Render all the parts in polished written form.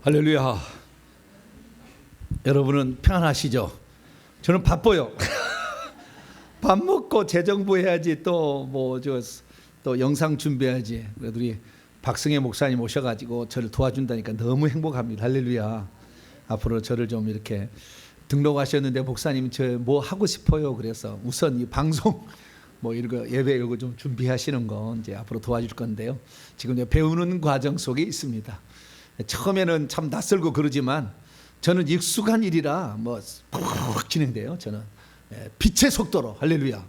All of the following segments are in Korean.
할렐루야. 여러분은 평안하시죠? 저는 바빠요. 밥 먹고 재정부 해야지, 또 영상 준비해야지. 그래도 우리 박승혜 목사님 오셔가지고 저를 도와준다니까 너무 행복합니다. 할렐루야. 앞으로 저를 좀 이렇게 등록하셨는데, 목사님 저 뭐 하고 싶어요. 그래서 우선 이 방송 이거 예배 이거 좀 준비하시는 거 이제 앞으로 도와줄 건데요. 지금 배우는 과정 속에 있습니다. 처음에는 참 낯설고 그러지만 저는 익숙한 일이라 푹 진행돼요. 저는 빛의 속도로, 할렐루야.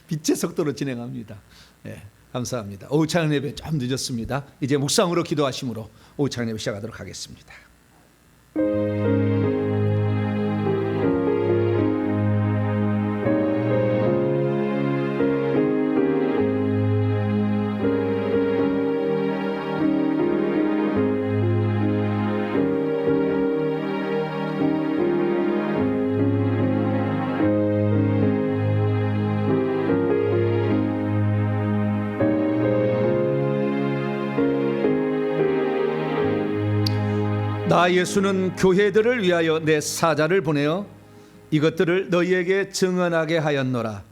빛의 속도로 진행합니다. 감사합니다. 오후 찬양 예배 좀 늦었습니다. 이제 묵상으로 기도하심으로 오후 찬양 예배 시작하도록 하겠습니다. 나 예수는 교회들을 위하여 내 사자를 보내어 이것들을 너희에게 증언하게 하였노라.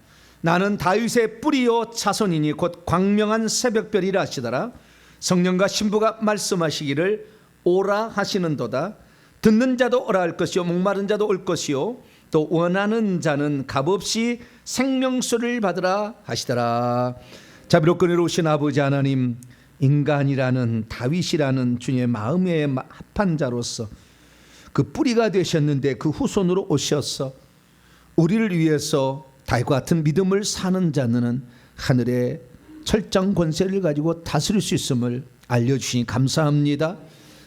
나는 다윗의 뿌리요 자손이니 곧 광명한 새벽별이라 하시더라. 성령과 신부가 말씀하시기를 오라 하시는도다. 듣는 자도 오라 할 것이요 목마른 자도 올 것이요 또 원하는 자는 값없이 생명수를 받으라 하시더라. 자비롭고 은혜로우신 아버지 하나님, 인간이라는 다윗이라는 주님의 마음에 합한 자로서 그 뿌리가 되셨는데 그 후손으로 오셔서 우리를 위해서 다윗과 같은 믿음을 사는 자는 하늘의 철장 권세를 가지고 다스릴 수 있음을 알려주시니 감사합니다.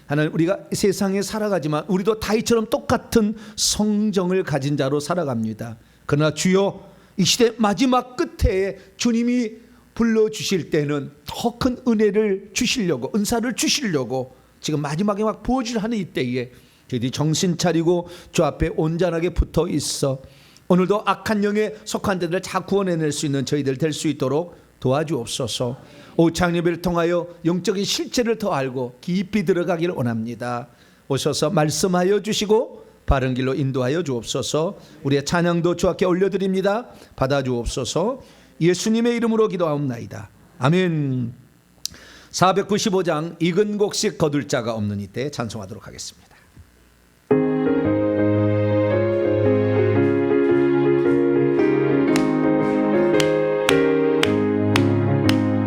하나님, 우리가 세상에 살아가지만 우리도 다윗처럼 똑같은 성정을 가진 자로 살아갑니다. 그러나 주여, 이 시대 마지막 끝에 주님이 불러주실 때는 더 큰 은혜를 주시려고, 은사를 주시려고 지금 마지막에 막 부어주하는 이때에 저희들이 정신 차리고 주 앞에 온전하게 붙어 있어 오늘도 악한 영에 속한 자들을 다 구원해낼 수 있는 저희들 될 수 있도록 도와주옵소서. 오후 찬양 예배를 통하여 영적인 실체를 더 알고 깊이 들어가기를 원합니다. 오셔서 말씀하여 주시고 바른 길로 인도하여 주옵소서. 우리의 찬양도 주 앞에 올려드립니다. 받아주옵소서. 예수님의 이름으로 기도하옵나이다. 아멘. 495장 익은 곡식 거둘 자가 없는 이때 찬송하도록 하겠습니다.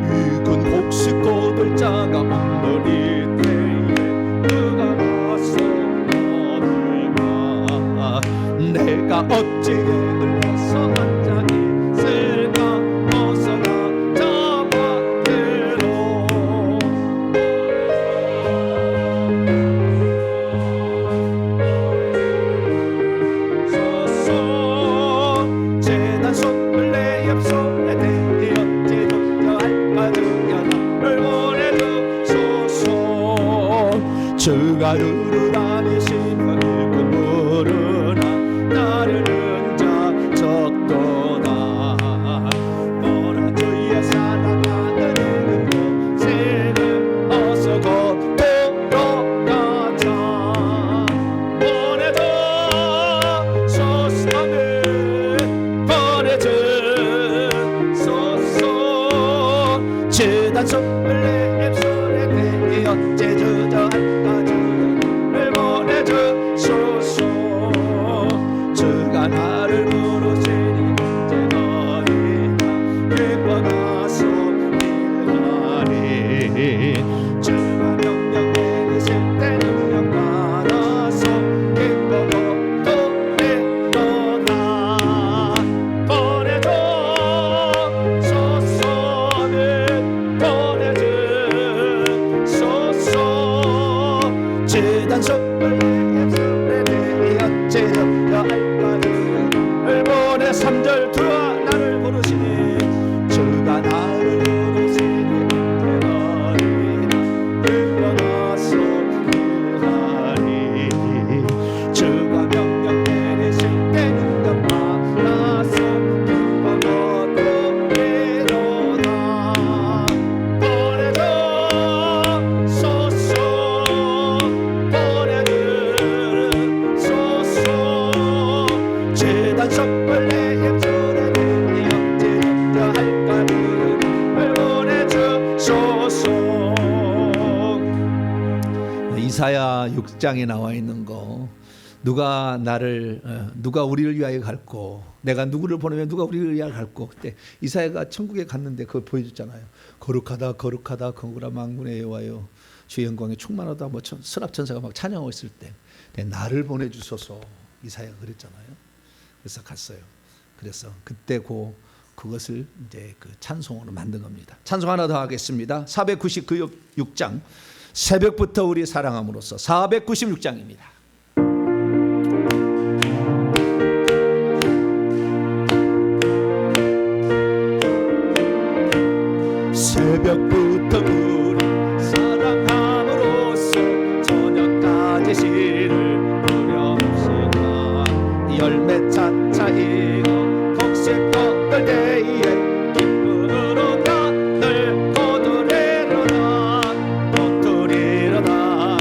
익은 곡식 거둘 자가 없는 이때에 누가 와서 거둘까? 내가 어찌게 흘러서 앉아 있을까? 주가 누를 다니시며 일꾼 모르나 나르는 자 적도다. 너라 주의 사랑하는 곳에는 어서 걷도록 가자. 보내줘 소서를 보내주소서. 재단 손을 내 입술에 대어 제주저한 주가 나를 부르시니 이제 너희가 기뻐가서 일하리. 주가 명령 내리실 때 능력 받아서 기뻐고 또 내려다. 보내줘 소서는 보내주소서. 재단 손을 내 입술에 대어 제주여 을 보내 3절 두어 나를 부르시니 주가 나를 부르시니 너희가 이사야 6장에 나와 있는 거, 누가 우리를 위하여 갈고, 내가 누구를 보내면 누가 우리를 위하여 갈고. 그때 이사야가 천국에 갔는데 그걸 보여줬잖아요. 거룩하다 거룩하다 건고라 만군의 여호와여 주의 영광에 충만하다, 뭐 선합천사가 막 찬양하고 있을 때 나를 보내주소서 이사야가 그랬잖아요. 그래서 갔어요. 그래서 그때 그것을 이제 그 찬송으로 만든 겁니다. 찬송 하나 더 하겠습니다. 496장 새벽부터 우리 사랑함으로써 496장입니다. 새벽부터 우리 사랑함으로써 저녁까지 시를 부렵시다. 열매 차차이고 독색 걷을 때에 기쁨으로 나를 거두리로다 거두리로다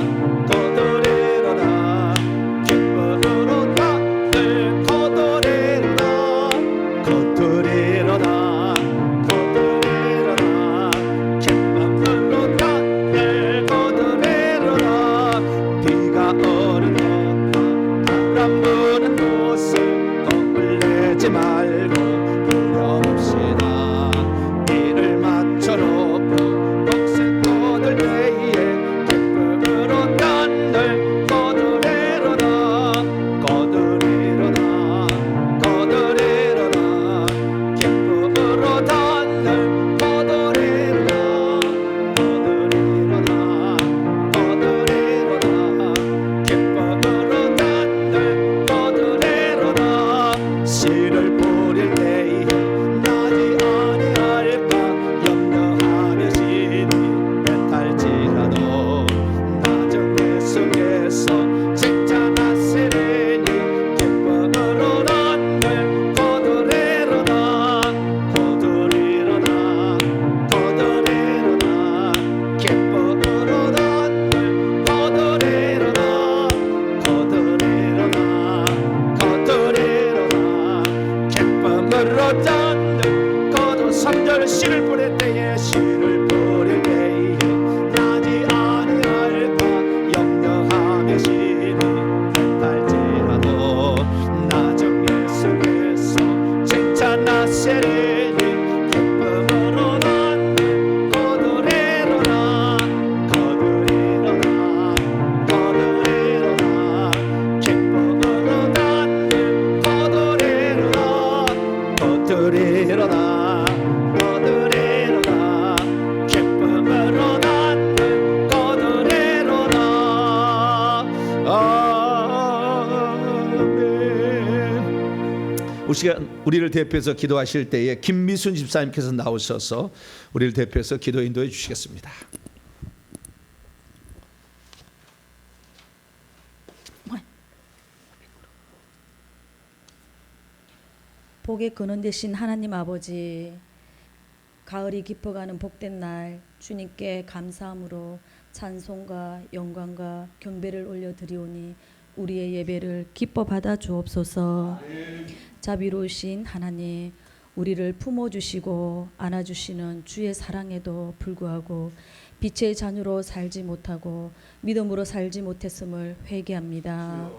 거두리로다 기쁨으로 나를 거두리로다 거두리로다 말고 부려봅시다. 이를 맞춰놓고 독색 거둘 때에 기쁨으로 단들 거두리로다 거두리로다 거두리로다 기쁨으로 단들 거두리로다 거두리로다 거두리로다 기쁨으로 단들 거두리로다. 씨를 뿌릴 때에 나지 아니할까 염려하며 신이 배탈지라도 나정 내 속에서 칭찬하시리니 기쁨으로 난들 거두리로다 거두리로다 거두리로다 기쁨으로 난들 거두리로다 거두리로다 거두리로다 기쁨으로 짠들 거두 3절 씨를 뿌릴 때에 씨를 뿌릴 때에 나지 아니할까 염려하며 신이 배탈지라도 나정 예수께서 칭찬하시리니 기쁨으로 난들 거두리로다 거두리로다 거두리로다 기쁨으로 난들 거두리로다 거두리로다 거두리로다 기쁨으로 난들 거두리로다. 아멘. 우리를 대표해서 기도하실 때에 김미순 집사님께서 나오셔서 우리를 대표해서 기도 인도해 주시겠습니다. 복의 근원 되신 하나님 아버지, 가을이 깊어가는 복된 날 주님께 감사함으로 찬송과 영광과 경배를 올려드리오니 우리의 예배를 기뻐 받아 주옵소서. 자비로우신 하나님, 우리를 품어주시고 안아주시는 주의 사랑에도 불구하고 빛의 자녀로 살지 못하고 믿음으로 살지 못했음을 회개합니다.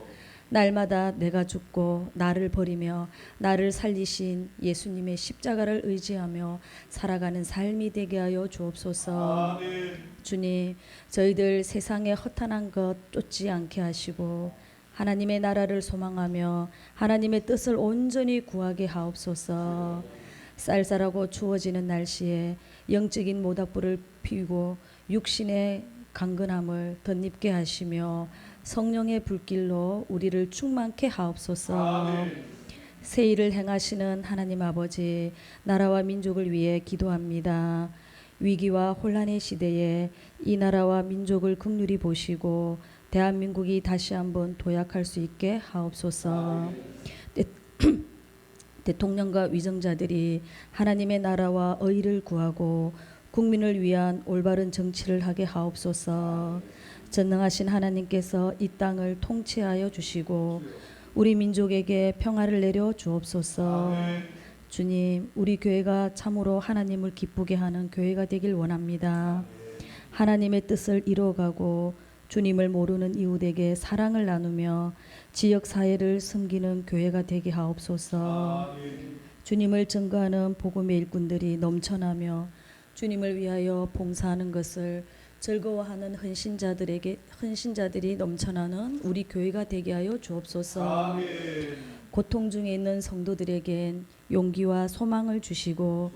날마다 내가 죽고 나를 버리며 나를 살리신 예수님의 십자가를 의지하며 살아가는 삶이 되게 하여 주옵소서. 아멘. 주님, 저희들 세상에 허탄한 것 쫓지 않게 하시고 하나님의 나라를 소망하며 하나님의 뜻을 온전히 구하게 하옵소서. 쌀쌀하고 추워지는 날씨에 영적인 모닥불을 피우고 육신의 강건함을 덧입게 하시며 성령의 불길로 우리를 충만케 하옵소서. 새 일을 행하시는 하나님 아버지, 나라와 민족을 위해 기도합니다. 위기와 혼란의 시대에 이 나라와 민족을 긍휼히 보시고 대한민국이 다시 한번 도약할 수 있게 하옵소서. 대통령과 위정자들이 하나님의 나라와 의를 구하고 국민을 위한 올바른 정치를 하게 하옵소서. 전능하신 하나님께서 이 땅을 통치하여 주시고 우리 민족에게 평화를 내려 주옵소서. 주님, 우리 교회가 참으로 하나님을 기쁘게 하는 교회가 되길 원합니다. 하나님의 뜻을 이루어가고 주님을 모르는 이웃에게 사랑을 나누며 지역 사회를 섬기는 교회가 되게 하옵소서. 주님을 증거하는 복음의 일꾼들이 넘쳐나며 주님을 위하여 봉사하는 것을 즐거워하는 헌신자들이 넘쳐나는 우리 교회가 되게 하여 주옵소서. 고통 중에 있는 성도들에겐 용기와 소망을 주시고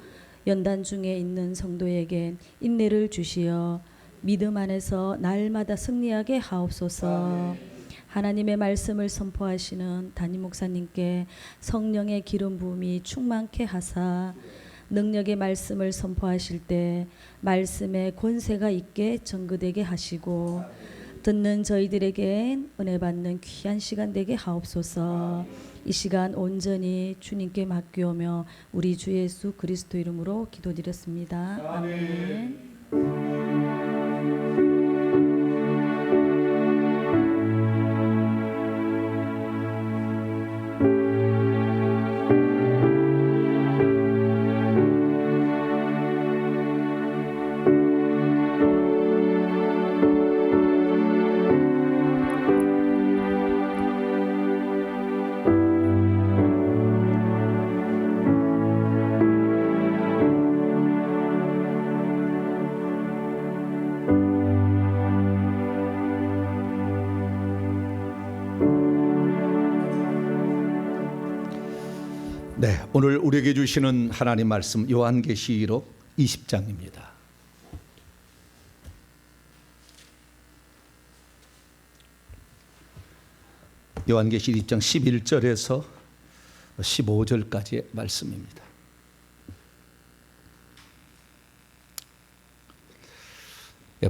연단 중에 있는 성도에겐 인내를 주시어 믿음 안에서 날마다 승리하게 하옵소서. 하나님의 말씀을 선포하시는 담임 목사님께 성령의 기름 부음이 충만케 하사 능력의 말씀을 선포하실 때 말씀의 권세가 있게 전거되게 하시고 듣는 저희들에겐 은혜 받는 귀한 시간 되게 하옵소서. 이 시간 온전히 주님께 맡기오며 우리 주 예수 그리스도 이름으로 기도드렸습니다. 아멘. 네, 오늘 우리에게 주시는 하나님 말씀 요한계시록 20장입니다. 요한계시록 20장 11절에서 15절까지의 말씀입니다.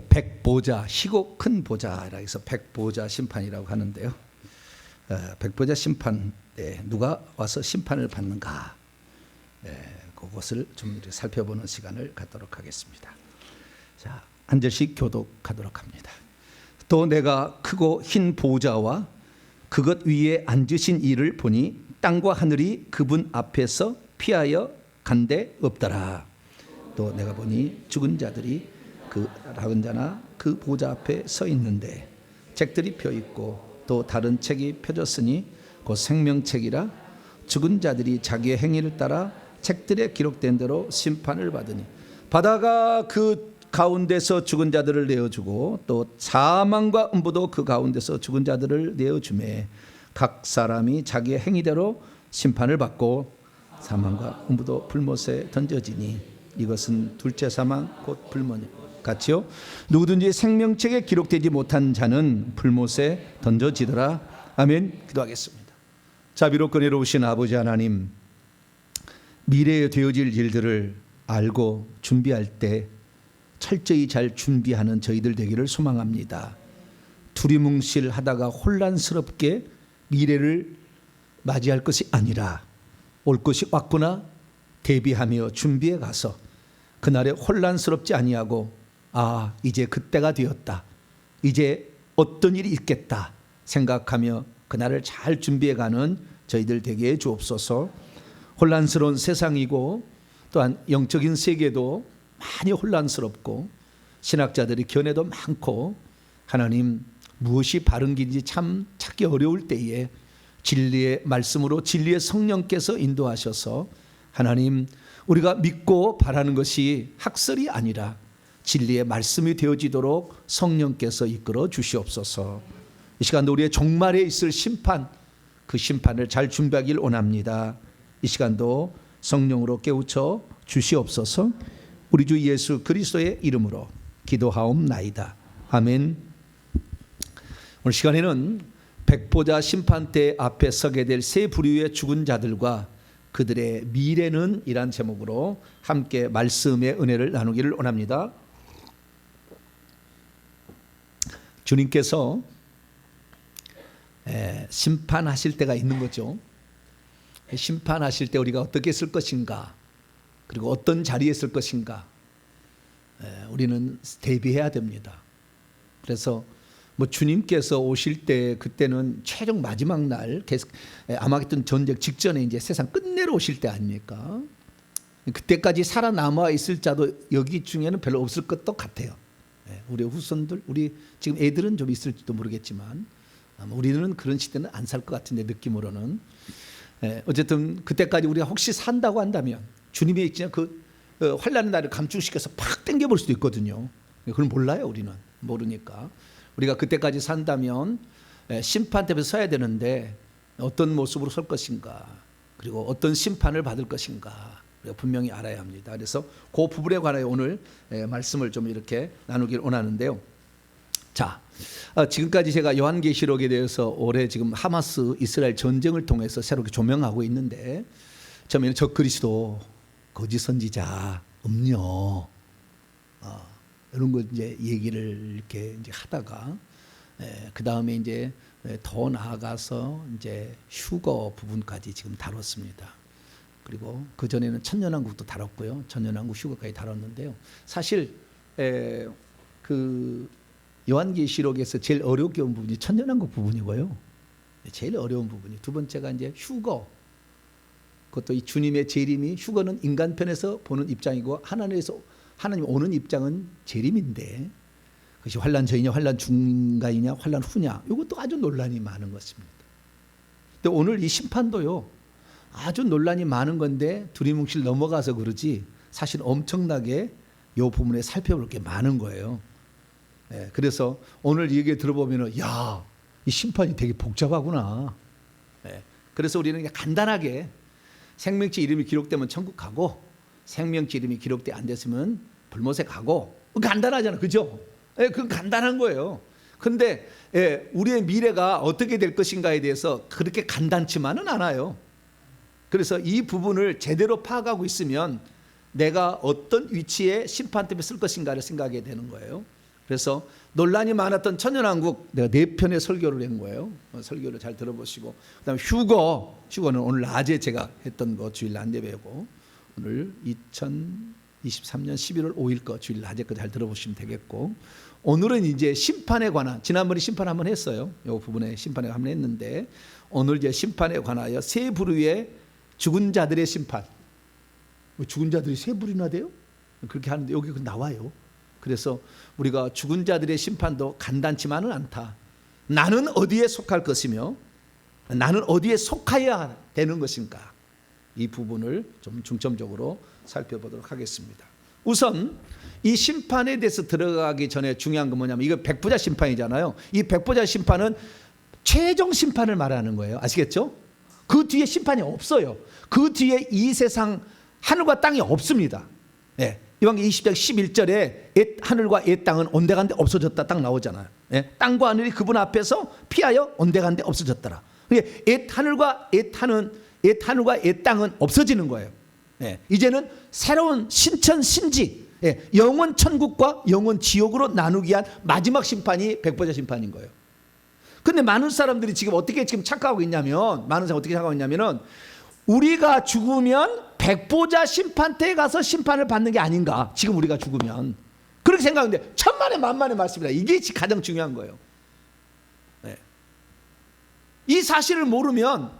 백보자, 희고 큰 보자라 해서 백보자 심판이라고 하는데요. 백보자 심판에 누가 와서 심판을 받는가, 그것을 좀 살펴보는 시간을 갖도록 하겠습니다. 자, 한 절씩 교독하도록 합니다. 또 내가 크고 흰 보좌와 그것 위에 앉으신 이를 보니 땅과 하늘이 그분 앞에서 피하여 간데 없더라. 또 내가 보니 죽은 자들이 그 낙은 자나 그 보좌 앞에 서 있는데 책들이 펴 있고 또 다른 책이 펴졌으니 곧 생명책이라 죽은 자들이 자기의 행위를 따라 책들에 기록된 대로 심판을 받으니 바다가 그 가운데서 죽은 자들을 내어주고 또 사망과 음부도 그 가운데서 죽은 자들을 내어주매 각 사람이 자기의 행위대로 심판을 받고 사망과 음부도 불못에 던져지니 이것은 둘째 사망 곧 불못이 같이요. 누구든지 생명책에 기록되지 못한 자는 불못에 던져지더라. 아멘. 기도하겠습니다. 자비롭고 은혜로우신 아버지 하나님, 미래에 되어질 일들을 알고 준비할 때 철저히 잘 준비하는 저희들 되기를 소망합니다. 두리뭉실하다가 혼란스럽게 미래를 맞이할 것이 아니라 올 것이 왔구나 대비하며 준비해 가서 그날에 혼란스럽지 아니하고 이제 그때가 되었다, 이제 어떤 일이 있겠다 생각하며 그날을 잘 준비해 가는 저희들 되게 해 주옵소서. 혼란스러운 세상이고 또한 영적인 세계도 많이 혼란스럽고 신학자들이 견해도 많고 하나님 무엇이 바른 길인지 참 찾기 어려울 때에 진리의 말씀으로 진리의 성령께서 인도하셔서 하나님 우리가 믿고 바라는 것이 학설이 아니라 진리의 말씀이 되어지도록 성령께서 이끌어 주시옵소서. 이 시간 우리의 종말에 있을 심판, 그 심판을 잘 준비하길 원합니다. 이 시간도 성령으로 깨우쳐 주시옵소서. 우리 주 예수 그리스도의 이름으로 기도하옵나이다. 아멘. 오늘 시간에는 백보자 심판대 앞에 서게 될 세 부류의 죽은 자들과 그들의 미래는 이란 제목으로 함께 말씀의 은혜를 나누기를 원합니다. 주님께서 심판하실 때가 있는 거죠. 심판하실 때 우리가 어떻게 쓸 것인가, 그리고 어떤 자리에 쓸 것인가, 우리는 대비해야 됩니다. 그래서 주님께서 오실 때 그때는 최종 마지막 날 아마겟돈 전쟁 직전에 이제 세상 끝내러 오실 때 아닙니까? 그때까지 살아남아 있을 자도 여기 중에는 별로 없을 것도 같아요. 우리 후손들, 우리 지금 애들은 좀 있을지도 모르겠지만 아마 우리는 그런 시대는 안 살 것 같은데 느낌으로는. 어쨌든 그때까지 우리가 혹시 산다고 한다면 주님의 그냥 환난의 날을 감축시켜서 팍 당겨볼 수도 있거든요. 그건 몰라요. 우리는 모르니까. 우리가 그때까지 산다면 심판 앞에 서야 되는데 어떤 모습으로 설 것인가, 그리고 어떤 심판을 받을 것인가 우리가 분명히 알아야 합니다. 그래서 그 부분에 관하여 오늘 말씀을 좀 이렇게 나누길 원하는데요. 자, 지금까지 제가 요한계시록에 대해서 올해 지금 하마스 이스라엘 전쟁을 통해서 새롭게 조명하고 있는데, 처음에는 적그리스도, 거짓 선지자, 음녀, 이런 거 이제 얘기를 이렇게 이제 하다가, 그 다음에 이제 더 나아가서 이제 휴거 부분까지 지금 다뤘습니다. 그리고 그 전에는 천년왕국도 다뤘고요, 천년왕국 휴거까지 다뤘는데요. 사실 그 요한계시록에서 제일 어렵게 온 부분이 천년왕국 부분이고요. 제일 어려운 부분이 두 번째가 이제 휴거. 그것도 이 주님의 재림이, 휴거는 인간편에서 보는 입장이고 하나님에서 하나님 오는 입장은 재림인데, 그것이 환난 전이냐, 환난 중간이냐, 환난 후냐, 이것도 아주 논란이 많은 것입니다. 근데 오늘 이 심판도요, 아주 논란이 많은 건데 두리뭉실 넘어가서 그러지 사실 엄청나게 이 부분에 살펴볼 게 많은 거예요. 그래서 오늘 이 얘기 들어보면은, 야, 이 심판이 되게 복잡하구나. 그래서 우리는 그냥 간단하게 생명체 이름이 기록되면 천국 가고, 생명체 이름이 기록돼 안 됐으면 불못에 가고, 간단하잖아, 그죠? 그건 간단한 거예요. 근데 우리의 미래가 어떻게 될 것인가에 대해서 그렇게 간단치만은 않아요. 그래서 이 부분을 제대로 파악하고 있으면 내가 어떤 위치에 심판 때문에 쓸 것인가를 생각하게 되는 거예요. 그래서 논란이 많았던 천년왕국, 내가 4편의 설교를 한 거예요. 설교를 잘 들어보시고, 그다음에 휴거는 오늘 낮에 제가 했던 거 주일 낮에 배우고, 오늘 2023년 11월 5일 거 주일 낮에 거 잘 들어보시면 되겠고, 오늘은 이제 심판에 관한, 지난번에 심판 한번 했어요. 이 부분에 심판에 한번 했는데, 오늘 이제 심판에 관하여 세 부류의 죽은 자들의 심판. 죽은 자들이 세 부류나 돼요? 그렇게 하는데 여기 나와요. 그래서 우리가 죽은 자들의 심판도 간단치만은 않다. 나는 어디에 속할 것이며 나는 어디에 속하여야 되는 것인가, 이 부분을 좀 중점적으로 살펴보도록 하겠습니다. 우선 이 심판에 대해서 들어가기 전에 중요한 건 뭐냐면, 이거 백부자 심판이잖아요. 이 백부자 심판은 최종 심판을 말하는 거예요. 아시겠죠? 그 뒤에 심판이 없어요. 그 뒤에 이 세상 하늘과 땅이 없습니다. 요한계시록 20장 11절에 하늘과 옛 땅은 온데간데 없어졌다 딱 나오잖아요. 땅과 하늘이 그분 앞에서 피하여 온데간데 없어졌더라. 옛 하늘과 옛 땅은 없어지는 거예요. 이제는 새로운 신천 신지, 영원 천국과 영원 지옥으로 나누기 위한 마지막 심판이 백보자 심판인 거예요. 근데 많은 사람들이 지금 어떻게 착각하고 있냐면, 우리가 죽으면 백보자 심판대에 가서 심판을 받는 게 아닌가, 지금 우리가 죽으면 그렇게 생각하는데 천만의 만만의 말씀이다. 이게 가장 중요한 거예요. 이 사실을 모르면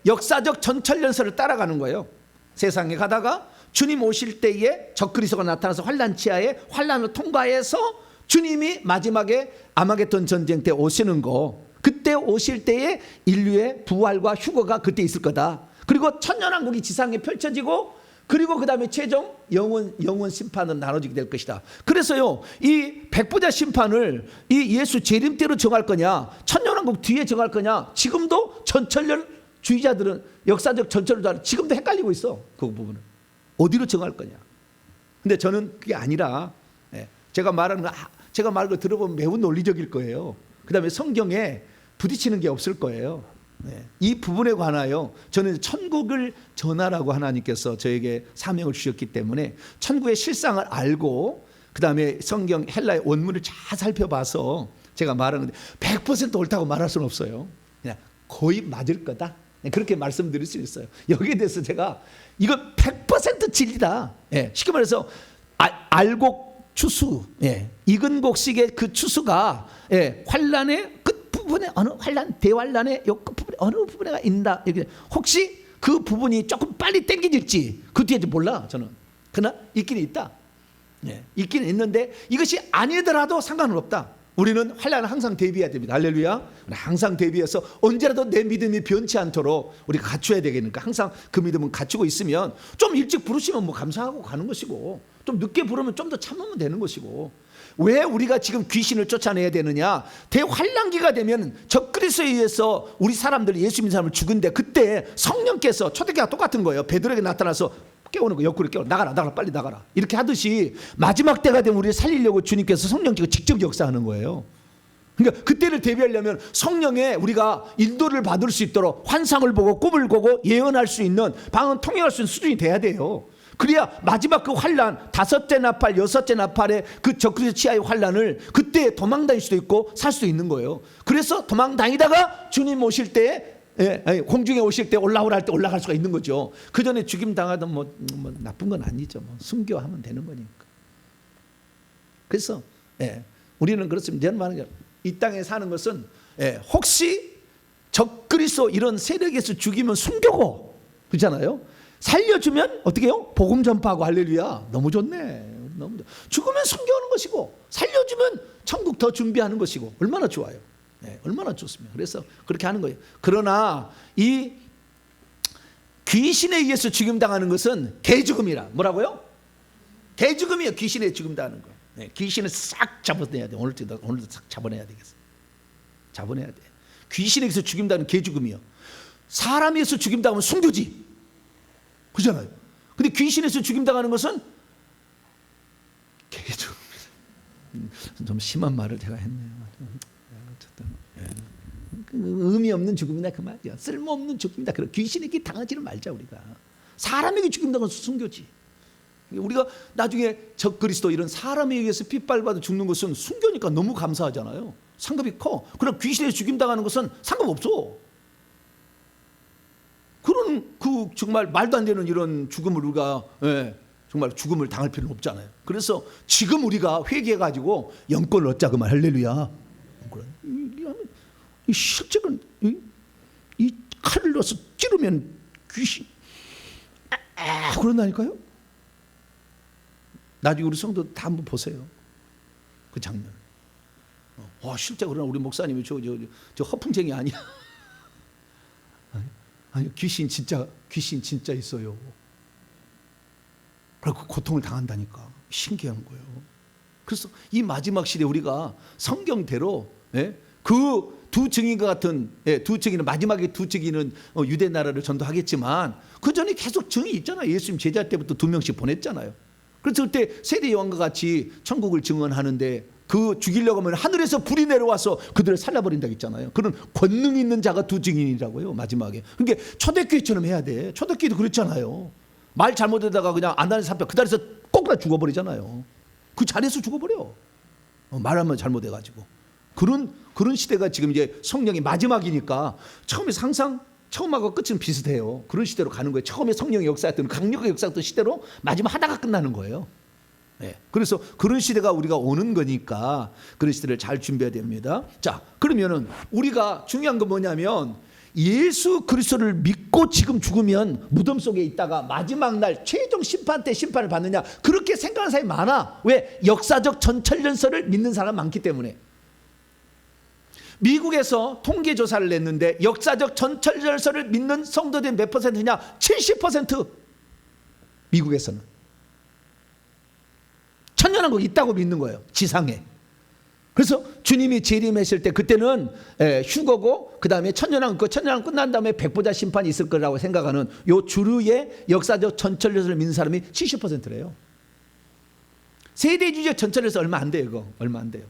역사적 전철연설을 따라가는 거예요. 세상에 가다가 주님 오실 때에 적그리스도가 나타나서 환난 치하에 환난을 통과해서 주님이 마지막에 아마겟돈 전쟁 때 오시는 거, 그때 오실 때에 인류의 부활과 휴거가 그때 있을 거다. 그리고 천년왕국이 지상에 펼쳐지고, 그리고 그 다음에 최종 영원 심판은 나눠지게 될 것이다. 그래서요, 이 백부자 심판을 이 예수 재림 때로 정할 거냐, 천년왕국 뒤에 정할 거냐, 지금도 전철주의자들은, 역사적 전철주의자들은 지금도 헷갈리고 있어. 그 부분을 어디로 정할 거냐. 근데 저는 그게 아니라, 제가 말하는 거 들어보면 매우 논리적일 거예요. 그 다음에 성경에 부딪히는 게 없을 거예요. 이 부분에 관하여 저는 천국을 전하라고 하나님께서 저에게 사명을 주셨기 때문에 천국의 실상을 알고, 그 다음에 성경 헬라의 원문을 잘 살펴봐서 제가 말하는 건데 100% 옳다고 말할 수는 없어요. 그냥 거의 맞을 거다, 그렇게 말씀드릴 수 있어요. 여기에 대해서 제가 이거 100% 진리다. 쉽게 말해서 알곡 추수, 익은 곡식의 그 추수가 환란의 끝부분에, 어느 환란, 대환란의 요 끝부분에 어느 부분에가 있다. 혹시 그 부분이 조금 빨리 땡겨질지 그 뒤에 몰라 저는. 그러나 있긴 있다. 있긴 있는데 이것이 아니더라도 상관은 없다. 우리는 환난을 항상 대비해야 됩니다. 할렐루야. 항상 대비해서 언제라도 내 믿음이 변치 않도록 우리가 갖춰야 되겠으니까 항상 그 믿음은 갖추고 있으면 좀 일찍 부르시면 뭐 감사하고 가는 것이고, 좀 늦게 부르면 좀 더 참으면 되는 것이고. 왜 우리가 지금 귀신을 쫓아내야 되느냐? 대환난기가 되면 적그리스도에 의해서 우리 사람들이 예수 믿는 사람을 죽은데, 그때 성령께서, 초대교회가 똑같은 거예요. 베드로에게 나타나서 깨우는 거, 옆구리 깨워, 나가라 빨리 나가라 이렇게 하듯이 마지막 때가 되면 우리를 살리려고 주님께서 성령께서 직접 역사하는 거예요. 그러니까 그때를 대비하려면 성령에 우리가 인도를 받을 수 있도록 환상을 보고 꿈을 보고 예언할 수 있는, 방언 통역할 수 있는 수준이 돼야 돼요. 그래야 마지막 그 환난, 5째 나팔 6째 나팔의 그 적그리스도 치하의 환난을 그때 도망다닐 수도 있고 살 수도 있는 거예요. 그래서 도망다니다가 주님 오실 때, 공중에 오실 때 올라오라 할 때 올라갈 수가 있는 거죠. 그 전에 죽임 당하던 뭐 나쁜 건 아니죠. 뭐 순교하면 되는 거니까. 그래서 우리는 그렇습니다. 이 땅에 사는 것은 혹시 적그리스도 이런 세력에서 죽이면 순교고, 그렇잖아요. 살려주면 어떻게 해요? 복음 전파하고. 할렐루야. 너무 좋네. 너무 좋. 죽으면 순교하는 것이고, 살려주면 천국 더 준비하는 것이고, 얼마나 좋아요. 얼마나 좋습니다. 그래서 그렇게 하는 거예요. 그러나 이 귀신에 의해서 죽임당하는 것은 개죽음이라. 뭐라고요? 개죽음이에요. 귀신에 죽임당하는 거. 귀신을 싹 잡아내야 돼. 오늘도 싹 잡아내야 되겠어. 잡아내야 돼. 귀신에 의해서 죽임당하는 개죽음이요. 사람에 의해서 죽임당하면 순교지. 그잖아요. 근데 귀신에서 죽임당하는 것은 개죽음이다. 좀 심한 말을 제가 했네요. 의미 없는 죽음이다 그 말이야. 쓸모없는 죽음이다. 그런 귀신에게 당하지를 말자. 우리가 사람에게 죽임당한 순교지. 우리가 나중에 적그리스도 이런 사람에 의해서 핏발받아 죽는 것은 순교니까 너무 감사하잖아요. 상급이 커. 그러나 귀신에서 죽임당하는 것은 상급 없어. 그런 그 정말 말도 안 되는 이런 죽음을 우리가 정말 죽음을 당할 필요는 없잖아요. 그래서 지금 우리가 회개해가지고 영권을 얻자 그 말. 할렐루야. 이 실제는 이 칼을 넣어서 찌르면 귀신 그런다니까요. 나중에 우리 성도 다 한번 보세요. 그 장면. 실제 그러나 우리 목사님이 저 허풍쟁이 아니야. 아니 귀신 진짜 있어요. 그리고 고통을 당한다니까. 신기한 거예요. 그래서 이 마지막 시대 우리가 성경대로 그 두 증인과 같은 두 증인은 마지막에 두 증인은 유대 나라를 전도하겠지만 그 전에 계속 증이 있잖아요. 예수님 제자 때부터 2명씩 보냈잖아요. 그래서 그때 세례 요한과 같이 천국을 증언하는데 그 죽이려고 하면 하늘에서 불이 내려와서 그들을 살려버린다고 했잖아요. 그런 권능 있는 자가 두 증인이라고요. 마지막에. 그러니까 초대교회처럼 해야 돼. 초대교회도 그랬잖아요. 말 잘못하다가 그냥 안다는 사표 그 자리에서 꼬꾸라 죽어버리잖아요. 그 자리에서 죽어버려. 말하면 잘못해가지고. 그런 시대가 지금 이제 성령이 마지막이니까 처음에서 항상 처음하고 끝은 비슷해요. 그런 시대로 가는 거예요. 처음에 성령의 역사했던 강력한 역사했던 시대로 마지막 하다가 끝나는 거예요. 그래서 그런 시대가 우리가 오는 거니까 그런 시대를 잘 준비해야 됩니다. 자, 그러면은 우리가 중요한 건 뭐냐면 예수 그리스도를 믿고 지금 죽으면 무덤 속에 있다가 마지막 날 최종 심판 때 심판을 받느냐, 그렇게 생각하는 사람이 많아. 왜? 역사적 전천전설을 믿는 사람 많기 때문에. 미국에서 통계조사를 냈는데 역사적 전천전설을 믿는 성도들이 몇 퍼센트냐? 70%. 미국에서는 천년왕국 있다고 믿는 거예요. 지상에. 그래서 주님이 재림하실 때 그때는 휴거고 그 다음에 천년왕국 끝난 다음에 백보자 심판이 있을 거라고 생각하는 요 주류의 역사적 전천전설을 믿는 사람이 70%래요. 세대주의적 전천전설 얼마 안 돼요. 이거 얼마 안 돼요.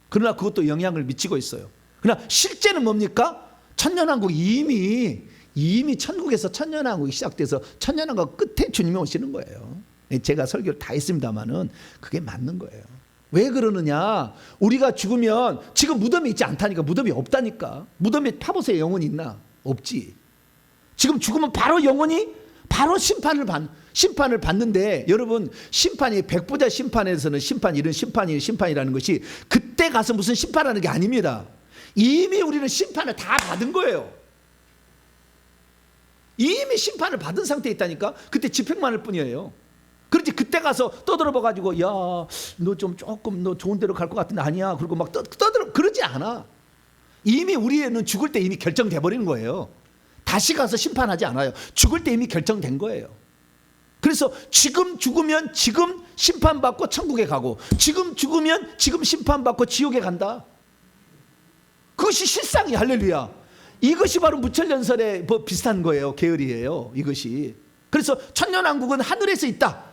그러나 그것도 영향을 미치고 있어요. 그러나 실제는 뭡니까? 천년왕국 이미 천국에서 천년왕국이 시작돼서 천년왕국 끝에 주님이 오시는 거예요. 제가 설교를 다 했습니다마는 그게 맞는 거예요. 왜 그러느냐? 우리가 죽으면 지금 무덤이 있지 않다니까. 무덤이 없다니까. 무덤에 파보세요. 영혼이 있나? 없지. 지금 죽으면 바로 영혼이 바로 심판을 받는데, 여러분 심판이 백보자 심판에서는 이런 심판이라는 것이 그때 가서 무슨 심판하는 게 아닙니다. 이미 우리는 심판을 다 받은 거예요. 이미 심판을 받은 상태에 있다니까. 그때 집행만 할 뿐이에요. 그렇지 그러지 그때 가서 떠들어봐 가지고 야, 너 좀 조금 너 좋은 데로 갈 것 같은데 아니야. 그리고 막 떠들어 그러지 않아. 이미 우리는 죽을 때 이미 결정돼 버리는 거예요. 다시 가서 심판하지 않아요. 죽을 때 이미 결정된 거예요. 그래서 지금 죽으면 지금 심판받고 천국에 가고, 지금 죽으면 지금 심판받고 지옥에 간다. 그것이 실상이 할렐루야. 이것이 바로 무천년설의 뭐 비슷한 거예요. 계열이에요. 이것이. 그래서 천년왕국은 하늘에서 있다.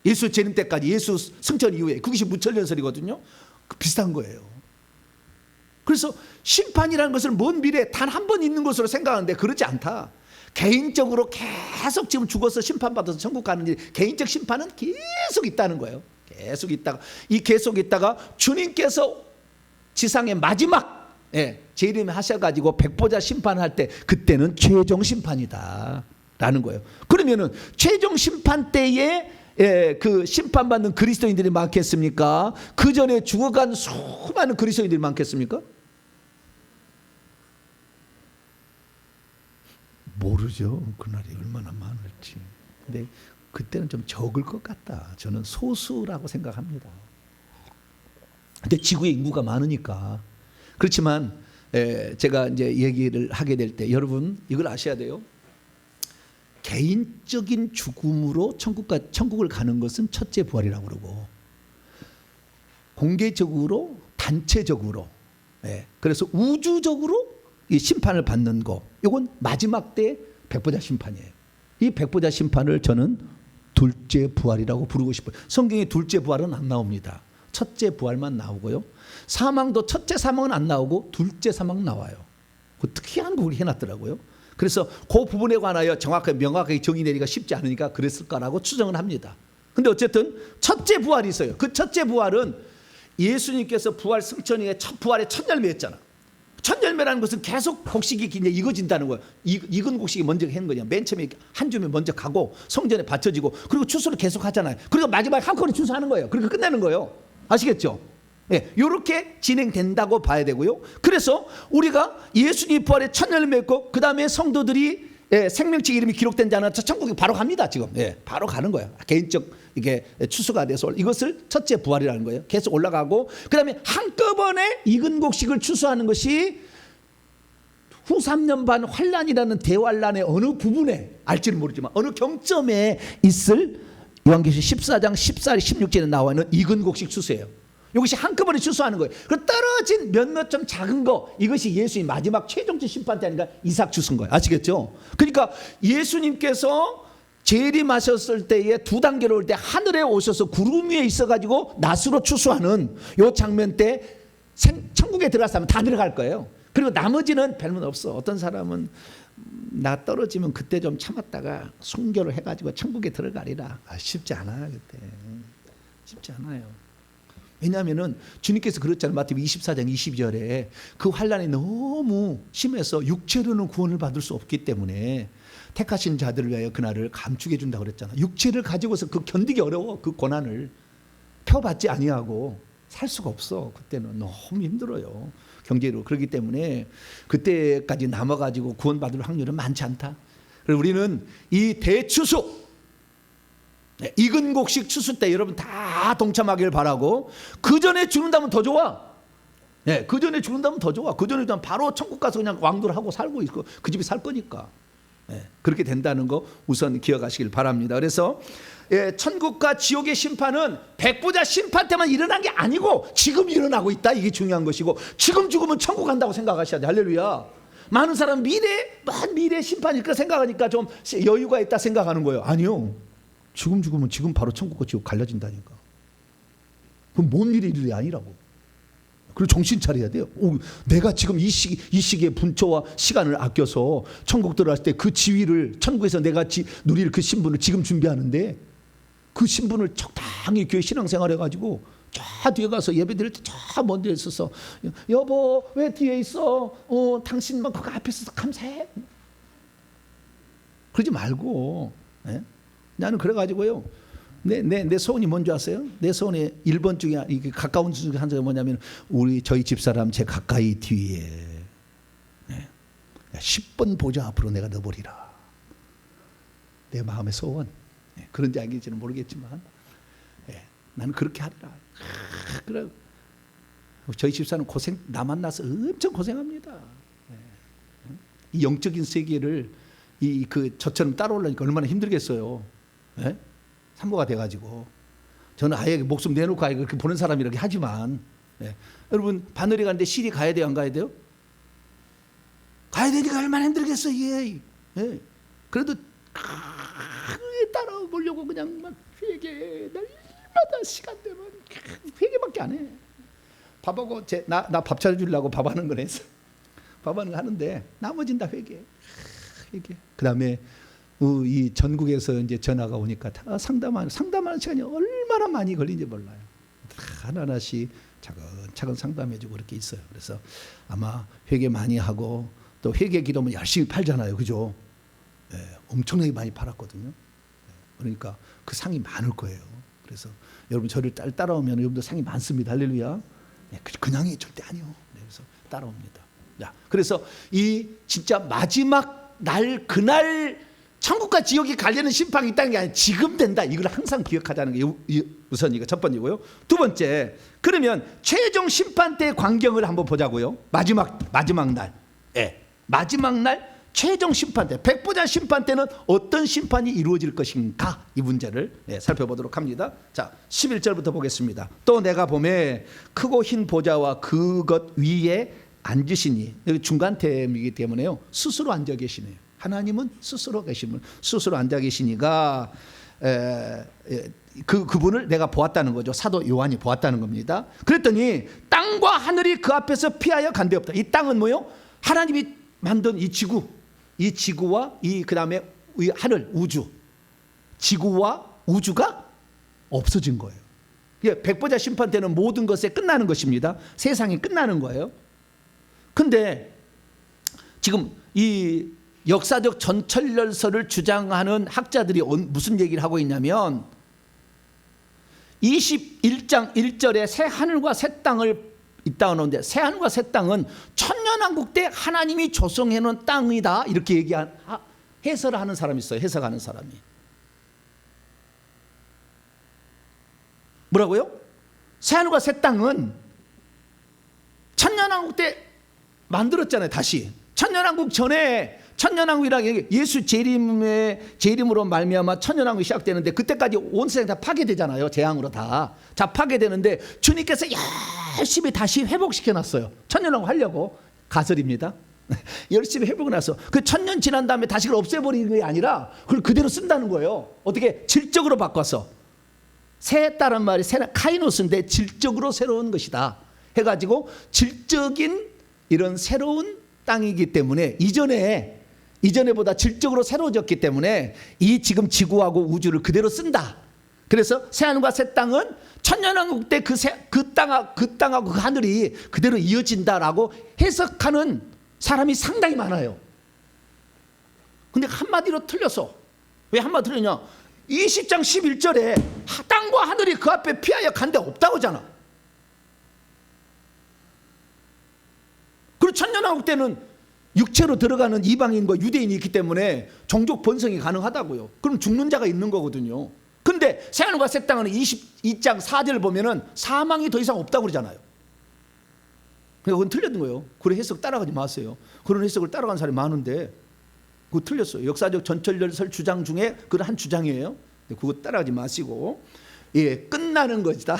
예수 재림 때까지, 예수 승천 이후에. 그것이 무천년설이거든요. 비슷한 거예요. 그래서 심판이라는 것을 먼 미래에 단 한 번 있는 것으로 생각하는데 그렇지 않다. 개인적으로 계속 지금 죽어서 심판받아서 천국 가는 일, 개인적 심판은 계속 있다는 거예요. 계속 있다가, 이 계속 있다가 주님께서 지상의 마지막 재림하셔가지고 백보자 심판할 때, 그때는 최종 심판이다 라는 거예요. 그러면은 최종 심판 때에 그 심판받는 그리스도인들이 많겠습니까? 그 전에 죽어간 수많은 그리스도인들이 많겠습니까? 모르죠. 그날이 얼마나 많을지. 근데 그때는 좀 적을 것 같다. 저는 소수라고 생각합니다. 근데 지구의 인구가 많으니까. 그렇지만 제가 이제 얘기를 하게 될 때 여러분 이걸 아셔야 돼요. 개인적인 죽음으로 천국을 가는 것은 첫째 부활이라고 그러고, 공개적으로 단체적으로, 그래서 우주적으로 이 심판을 받는 거, 이건 마지막 때 백보자 심판이에요. 이 백보자 심판을 저는 둘째 부활이라고 부르고 싶어요. 성경에 둘째 부활은 안 나옵니다. 첫째 부활만 나오고요. 사망도 첫째 사망은 안 나오고 둘째 사망 나와요. 그 특이한 거 해놨더라고요. 그래서 그 부분에 관하여 정확하게 명확하게 정의 내리기가 쉽지 않으니까 그랬을까라고 추정을 합니다. 근데 어쨌든 첫째 부활이 있어요. 그 첫째 부활은 예수님께서 부활 승천의 첫 부활의 첫 열매였잖아. 첫 열매라는 것은 계속 곡식이 이제 익어진다는 거예요. 익은 곡식이 먼저 한 거냐. 맨 처음에 한 줌이 먼저 가고 성전에 받쳐지고, 그리고 추수를 계속 하잖아요. 그리고 마지막에 한 건을 추수하는 거예요. 그리고 끝내는 거예요. 아시겠죠? 이렇게 진행된다고 봐야 되고요. 그래서 우리가 예수님 부활의 첫 열매였고, 그 다음에 성도들이 생명책 이름이 기록된 자는 천국에 바로 갑니다. 지금 바로 가는 거예요. 개인적 이게 추수가 돼서 이것을 첫째 부활이라는 거예요. 계속 올라가고, 그 다음에 한꺼번에 익은 곡식을 추수하는 것이 후 3년 반 환란이라는 대환란의 어느 부분에, 알지는 모르지만 어느 경점에 있을 요한계시 14장 14, 16절에 나와 있는 익은 곡식 추수예요. 이것이 한꺼번에 추수하는 거예요. 그 떨어진 몇몇 좀 작은 거, 이것이 예수님 마지막 최종적 심판 때 아닌가, 이삭 추수인 거예요. 아시겠죠? 그러니까 예수님께서 재림하셨을 때에 두 단계로 올 때 하늘에 오셔서 구름 위에 있어가지고 낫으로 추수하는 요 장면 때 천국에 들어갔으면 다 들어갈 거예요. 그리고 나머지는 별문 없어. 어떤 사람은 나 떨어지면 그때 좀 참았다가 순교를 해가지고 천국에 들어가리라. 쉽지 않아요. 그때 쉽지 않아요. 왜냐하면은 주님께서 그랬잖아요. 마태복음 24장 22절에 그 환란이 너무 심해서 육체로는 구원을 받을 수 없기 때문에 택하신 자들을 위하여 그날을 감축해 준다고 그랬잖아요. 육체를 가지고서 그 견디기 어려워. 그 고난을 펴받지 아니하고 살 수가 없어. 그때는 너무 힘들어요. 경제로. 그렇기 때문에 그때까지 남아가지고 구원받을 확률은 많지 않다. 그래서 우리는 이 대추수, 익은 곡식 추수 때 여러분 다 동참하길 바라고, 그 전에 죽는다면 더 좋아. 그 전에 죽는다면 더 좋아. 그 전에 바로 천국 가서 그냥 왕도를 하고 살고 있고 그 집에 살 거니까. 그렇게 된다는 거 우선 기억하시길 바랍니다. 그래서 천국과 지옥의 심판은 백보자 심판 때만 일어난 게 아니고 지금 일어나고 있다. 이게 중요한 것이고, 지금 죽으면 천국 간다고 생각하셔야 돼. 할렐루야. 많은 사람 먼 미래 심판일 거 생각하니까 좀 여유가 있다 생각하는 거예요. 아니요. 지금 죽으면 지금 바로 천국과 지옥 갈라진다니까. 그럼 먼 미래 일이 아니라고. 그리고 정신 차려야 돼요. 내가 지금 이 시기의 분초와 시간을 아껴서 천국 들어갈 때 그 지위를, 천국에서 내가 누릴 그 신분을 지금 준비하는데, 그 신분을 적당히 교회 신앙생활 해가지고 저 뒤에 가서 예배 드릴 때 저 먼 데에 있어서 여보 왜 뒤에 있어? 당신만 그 앞에 있어서 감사해. 그러지 말고. 나는 그래가지고요. 내 소원이 뭔지 아세요? 내 소원의 1번 중에 가까운 중에 한 가지가 뭐냐면, 저희 집사람 제 가까이 뒤에 10번 보좌 앞으로 내가 넣어버리라. 내 마음의 소원. 그런지 알겠지는 모르겠지만 나는 그렇게 하리라. 그래. 저희 집사는 고생, 나 만나서 엄청 고생합니다. 이 영적인 세계를 저처럼 따라오려니까 얼마나 힘들겠어요. 예? 산모가 돼가지고 저는 아예 목숨 내놓고 아예 그렇게 보는 사람이라고 하지만, 예. 여러분 바늘이 가는데 실이 가야 돼요, 안 가야 돼요? 가야 되니까 얼마나 힘들겠어 이게. 예. 그래도 따라오려고 그냥 막 회개, 날마다 시간 되면 회개밖에 안 해. 밥하고 나 밥 차려주려고 밥하는 걸 했어. 밥하는 거 하는데 나머지는 다 회개. 그다음에 이 전국에서 이제 전화가 오니까 다 상담하는 시간이 얼마나 많이 걸린지 몰라요. 다 하나하나씩 차근차근 상담해주고 그렇게 있어요. 그래서 아마 회개 많이 하고 또 회개 기도면 열심히 팔잖아요, 그죠? 네, 엄청나게 많이 팔았거든요. 그러니까 그 상이 많을 거예요. 그래서 여러분 저를 따라오면 여러분도 상이 많습니다. 할렐루야. 네, 그냥이 절대 아니요. 네, 그래서 따라옵니다. 자, 그래서 이 진짜 마지막 날 그날 천국과 지옥이 갈리는 심판이 있다는 게 아니라 지금 된다. 이걸 항상 기억하자는 게 우선이고 첫 번이고요. 두 번째, 그러면 최종 심판 때의 광경을 한번 보자고요. 마지막 날, 마지막 날 최종 심판 때, 백보자 심판 때는 어떤 심판이 이루어질 것인가, 이 문제를 살펴보도록 합니다. 자, 11절부터 보겠습니다. 또 내가 보매 크고 흰 보좌와 그것 위에 앉으시니, 여기 중간템이기 때문에요, 스스로 앉아 계시네요. 하나님은 스스로 계시면 스스로 앉아 계시니까 그분을 내가 보았다는 거죠. 사도 요한이 보았다는 겁니다. 그랬더니 땅과 하늘이 그 앞에서 피하여 간데 없다. 이 땅은 뭐요? 하나님이 만든 이 지구와 그다음에 이 하늘, 우주, 지구와 우주가 없어진 거예요. 백보자 심판 때는 모든 것에 끝나는 것입니다. 세상이 끝나는 거예요. 근데 지금 이 역사적 전철열설을 주장하는 학자들이 무슨 얘기를 하고 있냐면 21장 1절에 새 하늘과 새 땅을 있다 하는데, 새 하늘과 새 땅은 천년왕국 때 하나님이 조성해 놓은 땅이다, 이렇게 해설을 하는 사람이 있어요. 해석하는 사람이 뭐라고요? 새 하늘과 새 땅은 천년왕국 때 만들었잖아요. 다시 천년왕국 전에, 천년왕국이라는 게 예수 재림으로 말미암아 천년왕국이 시작되는데, 그때까지 온 세상 다 파괴되잖아요. 재앙으로 다 파괴되는데 주님께서 열심히 다시 회복시켜놨어요. 천년왕국 하려고. 가설입니다. 열심히 회복해놨어. 그 천년 지난 다음에 다시 그걸 없애버리는 게 아니라 그걸 그대로 쓴다는 거예요. 어떻게? 질적으로 바꿔서. 새했다는 말이 카이노스인데 질적으로 새로운 것이다 해가지고, 질적인 이런 새로운 땅이기 때문에 이전에보다 질적으로 새로워졌기 때문에 이 지금 지구하고 우주를 그대로 쓴다. 그래서 새하늘과 새 땅은 천년왕국 때 그 땅하고 그 하늘이 그대로 이어진다라고 해석하는 사람이 상당히 많아요. 근데 한마디로 틀렸어. 왜 한마디로 틀렸냐? 20장 11절에 땅과 하늘이 그 앞에 피하여 간 데 없다고 하잖아. 그리고 천년왕국 때는 육체로 들어가는 이방인과 유대인이 있기 때문에 종족 번성이 가능하다고요. 그럼 죽는 자가 있는 거거든요. 근데 새하늘과 새 땅은 22장 4절을 보면은 사망이 더 이상 없다고 그러잖아요. 그건 틀렸던 거예요. 그런 해석 따라가지 마세요. 그런 해석을 따라간 사람이 많은데 그거 틀렸어요. 역사적 전철열설 주장 중에 그런 한 주장이에요. 그거 따라가지 마시고, 끝나는 것이다.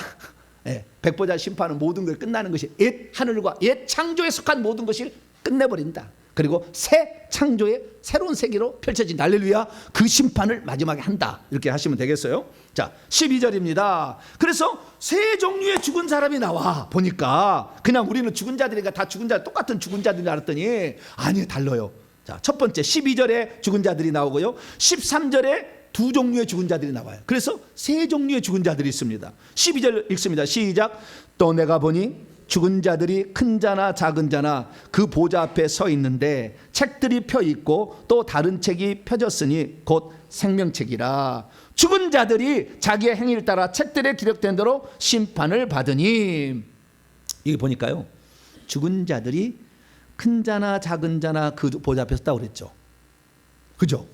백보자 심판은 모든 걸 끝나는 것이, 옛 하늘과 옛 창조에 속한 모든 것을 끝내버린다. 그리고 새 창조의 새로운 세계로 펼쳐진, 할렐루야, 그 심판을 마지막에 한다. 이렇게 하시면 되겠어요. 자, 12절입니다. 그래서 세 종류의 죽은 사람이 나와 보니까 그냥 우리는 죽은 자들이니까 다 죽은 자, 똑같은 죽은 자들인 줄 알았더니 아니에요, 달라요. 자, 첫 번째 12절에 죽은 자들이 나오고요, 13절에 두 종류의 죽은 자들이 나와요. 그래서 세 종류의 죽은 자들이 있습니다. 12절 읽습니다. 시작. 또 내가 보니 죽은 자들이 큰 자나 작은 자나 그 보좌 앞에 서 있는데 책들이 펴 있고 또 다른 책이 펴졌으니 곧 생명책이라. 죽은 자들이 자기의 행위를 따라 책들에 기록된 대로 심판을 받으니. 여기 보니까요, 죽은 자들이 큰 자나 작은 자나 그 보좌 앞에 섰다고 그랬죠. 그죠?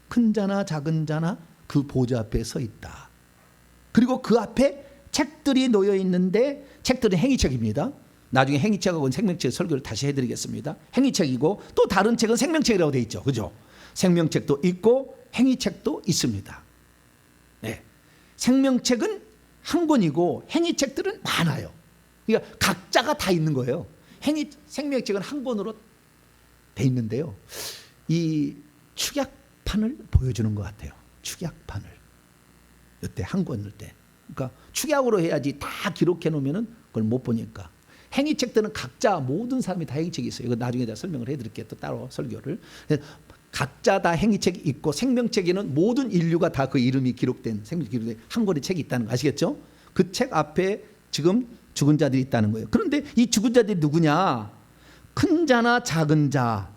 큰 자나 작은 자나 그 보좌 앞에 서 있다. 그리고 그 앞에 책들이 놓여 있는데 책들은 행위책입니다. 나중에 행위책하고 생명책 설교를 다시 해드리겠습니다. 행위책이고 또 다른 책은 생명책이라고 되어 있죠. 그죠? 생명책도 있고 행위책도 있습니다. 네. 생명책은 한 권이고 행위책들은 많아요. 그러니까 각자가 다 있는 거예요. 생명책은 한 권으로 돼 있는데요. 이 축약판을 보여주는 것 같아요. 축약판을. 이때 한 권일 때. 그러니까 축약으로 해야지 다 기록해 놓으면은 그걸 못 보니까. 행위책들은 각자 모든 사람이 다 행위책이 있어요. 이거 나중에 제가 설명을 해드릴게요. 또 따로 설교를. 각자 다 행위책이 있고 생명책에는 모든 인류가 다 그 이름이 기록된 생명책 기록된 한 권의 책이 있다는 거 아시겠죠? 그 책 앞에 지금 죽은 자들이 있다는 거예요. 그런데 이 죽은 자들이 누구냐? 큰 자나 작은 자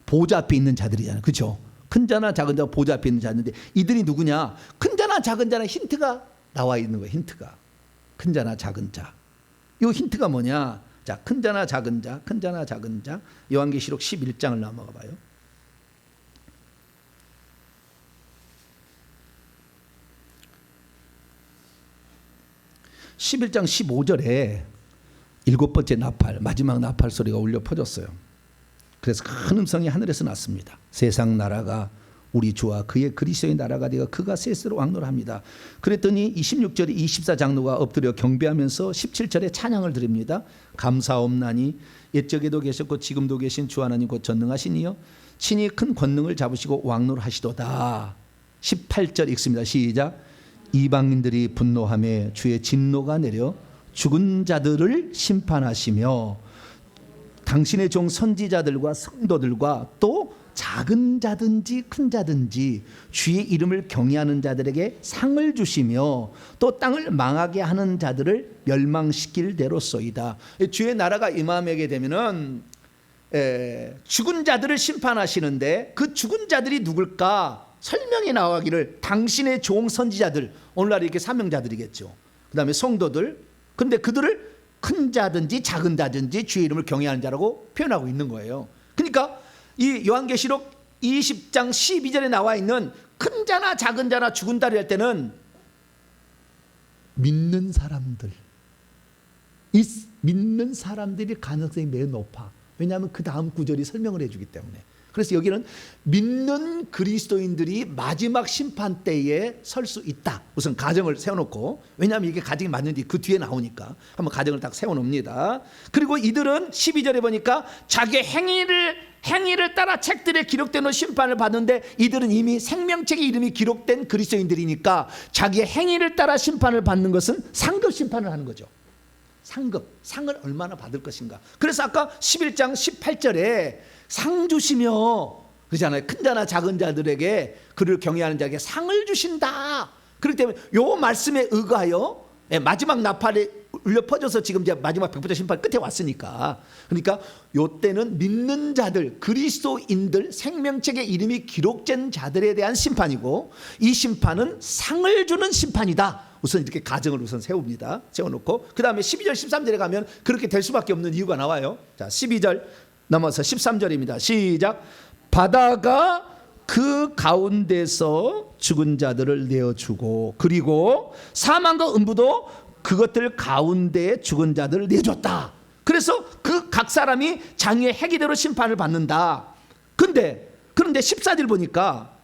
보좌 앞에 있는 자들이잖아요. 그렇죠? 큰 자나 작은 자 보좌 앞에 있는 자인데 이들이 누구냐? 큰 자나 작은 자는 힌트가 나와 있는 거예요. 힌트가. 큰 자나 작은 자. 이 힌트가 뭐냐? 자, 큰 자나 작은 자, 큰 자나 작은 자. 요한계시록 11장을 넘어가 봐요. (11장) 15절에 일곱 번째 나팔, 마지막 나팔 소리가 울려 퍼졌어요. 그래서 큰 음성이 하늘에서 났습니다. 세상 나라가 우리 주와 그의 그리스도의 나라가 되어 그가 셋으로 왕노합니다. 그랬더니 26절에 24장로가 엎드려 경배하면서 17절에 찬양을 드립니다. 감사옵나니 옛적에도 계셨고 지금도 계신 주 하나님 곧 전능하신 이여 친히 큰 권능을 잡으시고 왕노하시도다. 18절 읽습니다. 시작. 이방인들이 분노하며 주의 진노가 내려 죽은 자들을 심판하시며 당신의 종 선지자들과 성도들과 또 작은 자든지 큰 자든지 주의 이름을 경외하는 자들에게 상을 주시며 또 땅을 망하게 하는 자들을 멸망시킬 대로소이다. 주의 나라가 임하게 되면은 죽은 자들을 심판하시는데 그 죽은 자들이 누굴까? 설명이 나와기를 당신의 종 선지자들, 오늘날 이렇게 사명자들이겠죠. 그 다음에 성도들. 그런데 그들을 큰 자든지 작은 자든지 주의 이름을 경외하는 자라고 표현하고 있는 거예요. 그러니까 이 요한계시록 20장 12절에 나와 있는 큰 자나 작은 자나 죽은 자를 할 때는 믿는 사람들, 이 믿는 사람들이 가능성이 매우 높아. 왜냐하면 그 다음 구절이 설명을 해주기 때문에. 그래서 여기는 믿는 그리스도인들이 마지막 심판 때에 설 수 있다. 우선 가정을 세워놓고, 왜냐하면 이게 가정이 맞는지 그 뒤에 나오니까 한번 가정을 딱 세워놓습니다. 그리고 이들은 12절에 보니까 자기의 행위를 따라 책들에 기록된 심판을 받는데 이들은 이미 생명책에 이름이 기록된 그리스도인들이니까 자기의 행위를 따라 심판을 받는 것은 상급 심판을 하는 거죠. 상을 얼마나 받을 것인가. 그래서 아까 11장 18절에 상 주시며 그러잖아요. 큰 자나 작은 자들에게 그를 경외하는 자에게 상을 주신다. 그렇기 때문에 요 말씀에 의거하여 마지막 나팔이 울려 퍼져서 지금 이제 마지막 백보자 심판 끝에 왔으니까, 그러니까 요 때는 믿는 자들, 그리스도인들, 생명책에 이름이 기록된 자들에 대한 심판이고, 이 심판은 상을 주는 심판이다. 우선 이렇게 가정을 우선 세웁니다. 세워놓고 그 다음에 12절 13절에 가면 그렇게 될 수밖에 없는 이유가 나와요. 자, 12절 넘어서 13절입니다. 시작. 바다가 그 가운데서 죽은 자들을 내어주고 그리고 사망과 음부도 그것들 가운데에 죽은 자들을 내줬다. 그래서 그 각 사람이 장의의 행위대로 심판을 받는다. 그런데 14절 보니까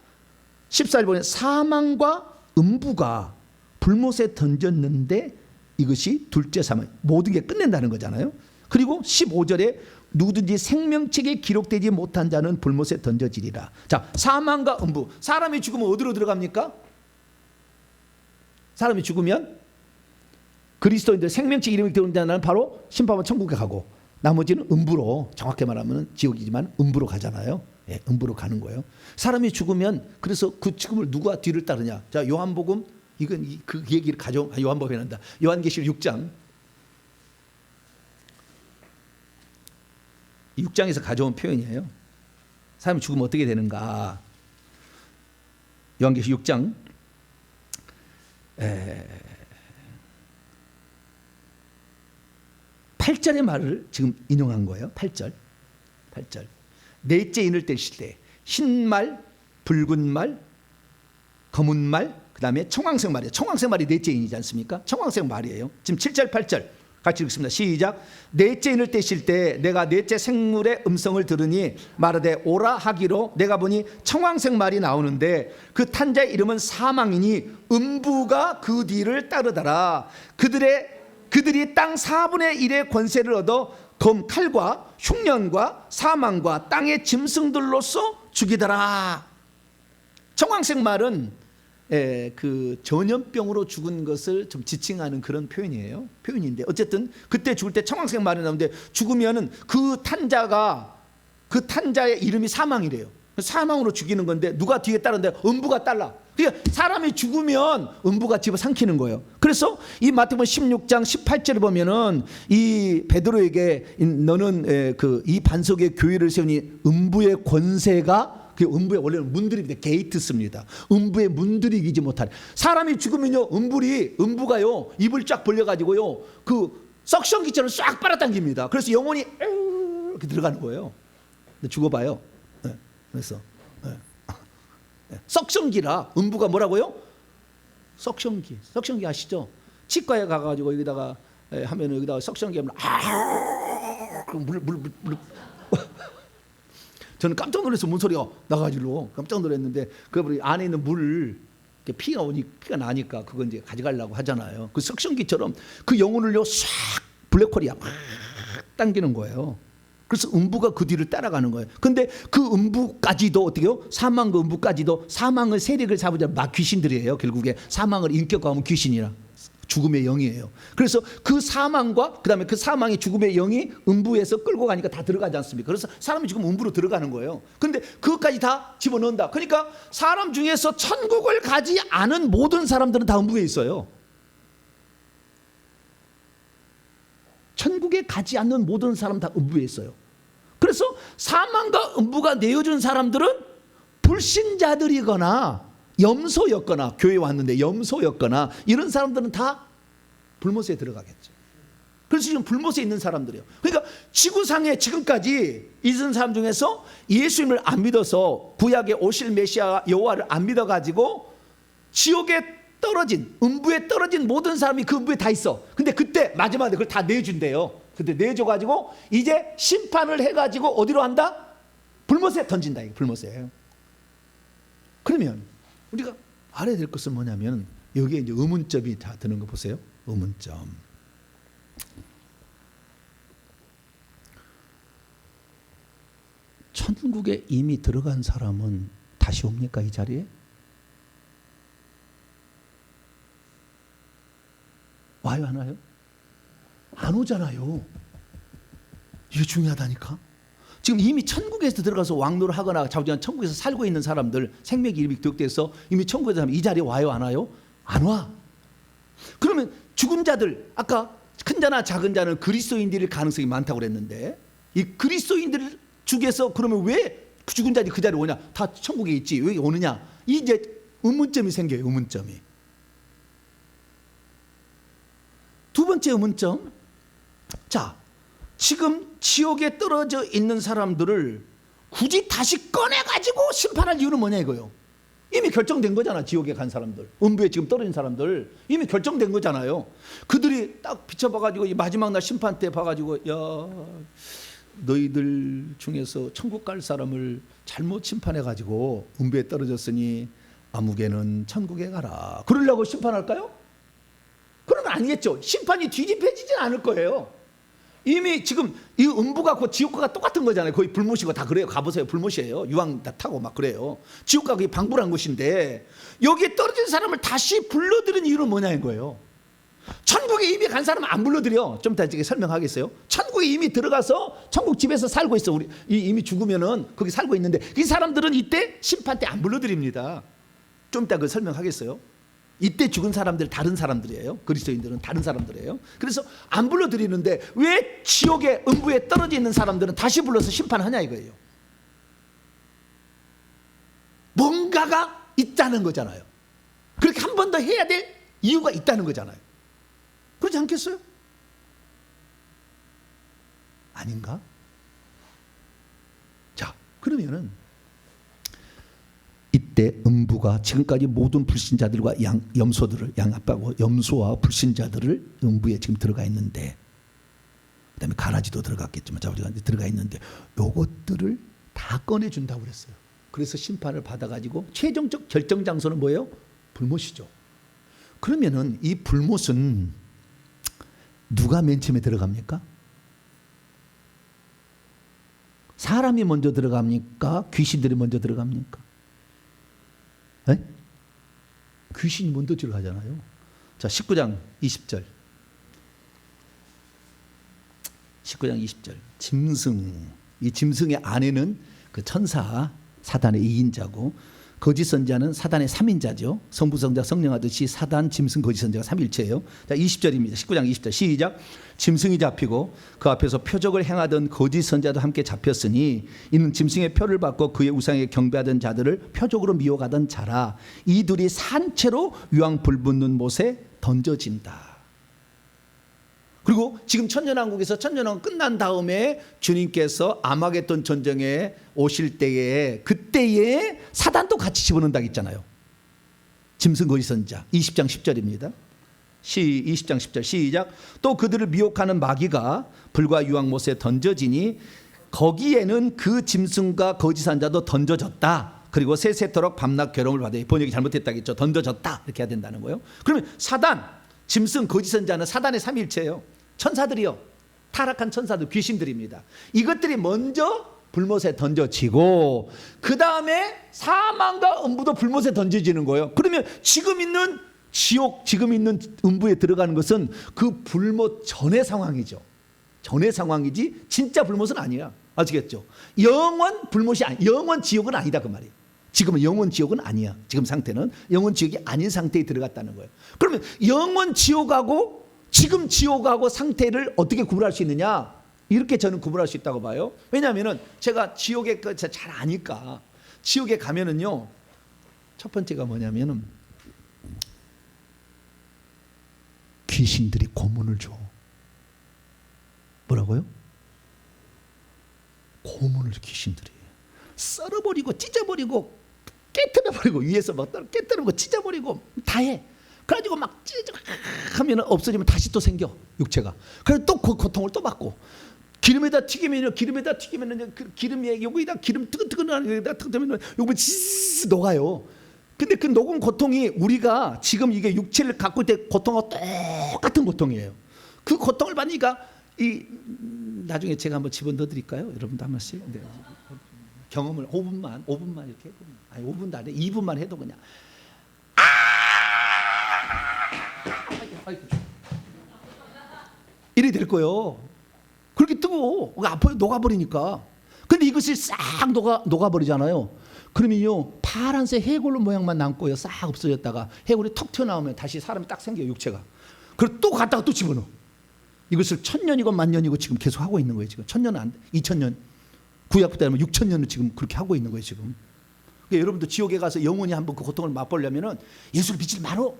사망과 음부가 불못에 던졌는데 이것이 둘째 사망, 모든 게 끝낸다는 거잖아요. 그리고 15절에 누구든지 생명책에 기록되지 못한 자는 불못에 던져지리라. 자, 사망과 음부. 사람이 죽으면 어디로 들어갑니까? 사람이 죽으면 그리스도인들 생명책 이름이 들어온 자는 바로 심판받아 천국에 가고, 나머지는 음부로, 정확히 말하면 지옥이지만 음부로 가잖아요. 예, 음부로 가는 거예요. 사람이 죽으면 그래서 그 죽음을 누가 뒤를 따르냐? 자, 요한복음, 이건 그 얘기를 가져온 요한복음에 난다. 요한계시록 6장에서 가져온 표현이에요. 사람이 죽으면 어떻게 되는가? 요한계시록 6장 8절의 말을 지금 인용한 거예요. 8절. 넷째 인을 떼실 때 흰 말, 붉은 말, 검은 말, 그 다음에 청황색 말이에요. 청황색 말이 넷째 인이지 않습니까? 청황색 말이에요. 지금 7절 8절 같이 읽습니다. 시작. 넷째 인을 떼실 때 내가 넷째 생물의 음성을 들으니 말하되 오라 하기로 내가 보니 청황색 말이 나오는데 그 탄자의 이름은 사망이니 음부가 그 뒤를 따르더라. 그들이 땅 4분의 1의 권세를 얻어 검 칼과 흉년과 사망과 땅의 짐승들로서 죽이더라. 청황색 말은 그 전염병으로 죽은 것을 좀 지칭하는 그런 표현인데 어쨌든 그때 죽을 때 청황색 말이 나오는데 죽으면은 그 탄자의 이름이 사망이래요. 사망으로 죽이는 건데 누가 뒤에 따르는데 음부가 따라. 그러니까 사람이 죽으면 음부가 집어삼키는 거예요. 그래서 이 마태복음 16장 18절을 보면은 이 베드로에게 너는 이 반석의 교회를 세우니 음부의 권세가 그 음부의 원래는 문드립니다. 게이트스입니다. 음부의 문들이 이기지 못하리. 사람이 죽으면요 음부가요 입을 쫙 벌려가지고요 그 석션기처럼 싹 빨아당깁니다. 그래서 영혼이 이렇게 들어가는 거예요. 근데 죽어봐요. 그래서 석션기라 음부가 뭐라고요? 석션기 아시죠? 치과에 가가지고 여기다가 하면 여기다가 석션기 하면 물 저는 깜짝 놀라서 뭔 소리가 나가지고 깜짝 놀랐는데 그 안에 있는 물 피가 나니까 그거 이제 가져가려고 하잖아요. 그 석션기처럼 그 영혼을요 싹 블랙홀이야 막 당기는 거예요. 그래서 음부가 그 뒤를 따라가는 거예요. 근데 그 음부까지도 어떻게요? 사망 그 음부까지도 사망을 세력을 잡으자 막 귀신들이에요. 결국에 사망을 인격화하면 귀신이라 죽음의 영이에요. 그래서 그 사망과 그다음에 그 사망의 죽음의 영이 음부에서 끌고 가니까 다 들어가지 않습니까? 그래서 사람이 지금 음부로 들어가는 거예요. 근데 그것까지 다 집어넣는다. 그러니까 사람 중에서 천국을 가지 않은 모든 사람들은 다 음부에 있어요. 천국에 가지 않는 모든 사람 다 음부에 있어요. 그래서 사망과 음부가 내어준 사람들은 불신자들이거나 염소였거나 교회에 왔는데 염소였거나 이런 사람들은 다 불못에 들어가겠죠. 그래서 지금 불못에 있는 사람들이에요. 그러니까 지구상에 지금까지 있는 사람 중에서 예수님을 안 믿어서 구약에 오실 메시아 여호와를 안 믿어가지고 지옥에 떨어진 음부에 떨어진 모든 사람이 그 음부에 다 있어. 근데 그때 마지막에 그걸 다 내준대요. 그때 내줘가지고 이제 심판을 해가지고 어디로 한다? 불못에 던진다. 불못에. 그러면 우리가 알아야 될 것은 뭐냐면 여기에 이제 의문점이 다 드는 거 보세요. 의문점. 천국에 이미 들어간 사람은 다시 옵니까 이 자리에? 와요 안 와요? 안 오잖아요. 이게 중요하다니까. 지금 이미 천국에서 들어가서 왕노를 하거나 자우지간 천국에서 살고 있는 사람들 생명의 이름이 기록돼서 이미 천국에서 이 자리에 와요 안 와요? 안 와. 그러면 죽은 자들 아까 큰 자나 작은 자는 그리스도인들일 가능성이 많다고 그랬는데 이 그리스도인들 중에서 그러면 왜 죽은 자들이 그 자리에 오냐? 다 천국에 있지 왜 오느냐? 이제 의문점이 생겨요. 의문점이. 두 번째 의문점. 자, 지금 지옥에 떨어져 있는 사람들을 굳이 다시 꺼내가지고 심판할 이유는 뭐냐 이거요. 이미 결정된 거잖아. 지옥에 간 사람들, 음부에 지금 떨어진 사람들 이미 결정된 거잖아요. 그들이 딱 비춰봐가지고 이 마지막 날 심판 때 봐가지고 야 너희들 중에서 천국 갈 사람을 잘못 심판해가지고 음부에 떨어졌으니 아무개는 천국에 가라. 그러려고 심판할까요? 그런 건 아니겠죠. 심판이 뒤집혀지진 않을 거예요. 이미 지금 이 음부가 그 지옥과가 똑같은 거잖아요. 거의 불못이고 다 그래요. 가보세요. 불못이에요. 유황 다 타고 막 그래요. 지옥과 그게 방불한 곳인데 여기에 떨어진 사람을 다시 불러들인 이유는 뭐냐는 거예요. 천국에 이미 간 사람은 안 불러들여. 좀 이따 설명하겠어요. 천국에 이미 들어가서 천국 집에서 살고 있어. 우리 이미 죽으면은 거기 살고 있는데 이 사람들은 이때 심판 때 안 불러들입니다. 좀 이따 그 설명하겠어요. 이때 죽은 사람들 다른 사람들이에요. 그리스도인들은 다른 사람들이에요. 그래서 안 불러드리는데 왜 지옥에 음부에 떨어져 있는 사람들은 다시 불러서 심판하냐 이거예요. 뭔가가 있다는 거잖아요. 그렇게 한 번 더 해야 될 이유가 있다는 거잖아요. 그렇지 않겠어요? 아닌가? 자, 그러면은 이때 음부가 지금까지 모든 불신자들과 염소들을 양아빠고 염소와 불신자들을 음부에 지금 들어가 있는데, 그다음에 가라지도 들어갔겠지만 자 우리가 들어가 있는데 요것들을 다 꺼내준다고 그랬어요. 그래서 심판을 받아가지고 최종적 결정 장소는 뭐예요? 불못이죠. 그러면은 이 불못은 누가 맨 처음에 들어갑니까? 사람이 먼저 들어갑니까? 귀신들이 먼저 들어갑니까? 네? 귀신이 먼저 들어가잖아요. 자, 19장 20절. 19장 20절. 짐승. 이 짐승의 아내는 그 천사 사단의 2인자고 거짓 선자는 사단의 3인자죠. 성부 성자 성령 하듯이 사단 짐승 거짓 선자가 3일체예요. 자, 20절입니다. 19장 20절 시작. 짐승이 잡히고 그 앞에서 표적을 행하던 거짓 선자도 함께 잡혔으니 이는 짐승의 표를 받고 그의 우상에 경배하던 자들을 표적으로 미혹하던 자라. 이 둘이 산채로 유황 불붙는 못에 던져진다. 그리고 지금 천년왕국에서 천년왕국 끝난 다음에 주님께서 아마겟돈 전쟁에 오실 때에 그때에 사단도 같이 집어넣는다고 했잖아요. 짐승 거짓 선자 20장 10절입니다. 20장 10절 시작. 또 그들을 미혹하는 마귀가 불과 유황못에 던져지니 거기에는 그 짐승과 거짓 선자도 던져졌다. 그리고 세세토록 밤낮 괴로움을 받아. 번역이 잘못했다겠죠. 던져졌다 이렇게 해야 된다는 거예요. 그러면 사단, 짐승, 거짓 선자는 사단의 삼일체예요. 천사들이요. 타락한 천사들, 귀신들입니다. 이것들이 먼저 불못에 던져지고 그 다음에 사망과 음부도 불못에 던져지는 거예요. 그러면 지금 있는 지옥, 지금 있는 음부에 들어가는 것은 그 불못 전의 상황이죠. 전의 상황이지 진짜 불못은 아니야. 아시겠죠? 영원 불못이 아니, 영원 지옥은 아니다 그 말이에요. 지금은 영원 지옥은 아니야. 지금 상태는 영원 지옥이 아닌 상태에 들어갔다는 거예요. 그러면 영원 지옥하고 지금 지옥하고 상태를 어떻게 구분할 수 있느냐? 이렇게 저는 구분할 수 있다고 봐요. 왜냐하면 제가 지옥에 잘 아니까. 지옥에 가면은요, 첫 번째가 뭐냐면은 귀신들이 고문을 줘. 뭐라고요? 고문을 귀신들이 썰어버리고 찢어버리고 깨뜨려버리고 위에서 막 깨뜨리고 찢어버리고 다 해. 그래가지고 막 찢어 하면 없어지면 다시 또 생겨 육체가. 그래서 또 그 고통을 또 받고 기름에다 튀기면 그 기름에 여기다 기름 뜨끈뜨끈한 여기다 튀기면 여기 지스 녹아요. 근데 그 녹은 고통이 우리가 지금 이게 육체를 갖고 있을 때 고통하고 똑같은 고통이에요. 그 고통을 받으니까 이 나중에 제가 한번 집어넣어 드릴까요? 여러분도 한 번씩. 네. 경험을 5분만 이렇게 해보면, 아니 5분도 안 해, 2분만 해도 그냥 이래 될 거예요. 그렇게 뜨고 아파요. 녹아버리니까. 근데 이것이 싹 녹아버리잖아요. 그러면요 파란색 해골 모양만 남고요 싹 없어졌다가 해골이 턱 튀어나오면 다시 사람이 딱 생겨요 육체가. 그리고 또 갔다가 또 집어넣어. 이것을 1000년이고 만년이고 지금 계속 하고 있는 거예요. 지금 1000년은 안 돼. 2000년 구약부터 하면 6000년을 지금 그렇게 하고 있는 거예요 지금. 그러니까 여러분도 지옥에 가서 영원히 한번 그 고통을 맛보려면은 예수를 믿지 말어.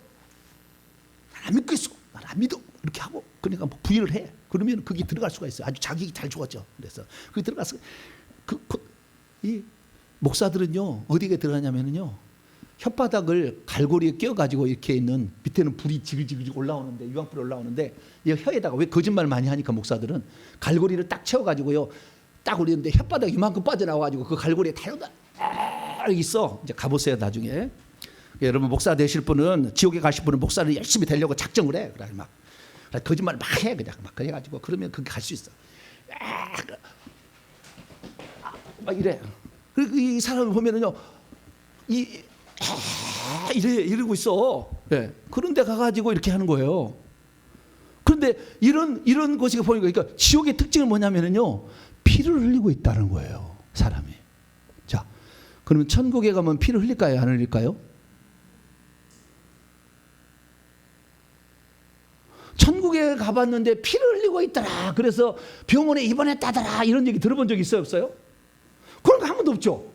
안 믿겠어. 난 안 믿어. 이렇게 하고 그러니까 뭐 부인을 해. 그러면 거기 들어갈 수가 있어요. 아주 자격이 잘 죽었죠. 그래서 거기 들어가서 이 목사들은요 어디에 들어가냐면요 혓바닥을 갈고리에 끼워가지고 이렇게 있는 밑에는 불이 지글지글 올라오는데 유황불이 올라오는데 이 혀에다가 왜 거짓말 많이 하니까 목사들은 갈고리를 딱 채워가지고요 딱 올리는데 혓바닥 이만큼 빠져나와가지고 그 갈고리에 달려다 있어. 이제 가보세요 나중에. 여러분 목사 되실 분은 지옥에 가실 분은 목사를 열심히 되려고 작정을 해. 그래 막 거짓말 막 해 그냥 막 그래가지고 그러면 거기 갈 수 있어. 막 이래. 그리고 이 사람을 보면은요 이러고 있어. 네. 그런데 가가지고 이렇게 하는 거예요. 그런데 이런 것이 보니까 그러니까 지옥의 특징은 뭐냐면은요 피를 흘리고 있다는 거예요 사람이. 자, 그러면 천국에 가면 피를 흘릴까요 안 흘릴까요? 천국에 가봤는데 피를 흘리고 있더라. 그래서 병원에 입원했다더라. 이런 얘기 들어본 적 있어요 없어요? 그런 거 한 번도 없죠.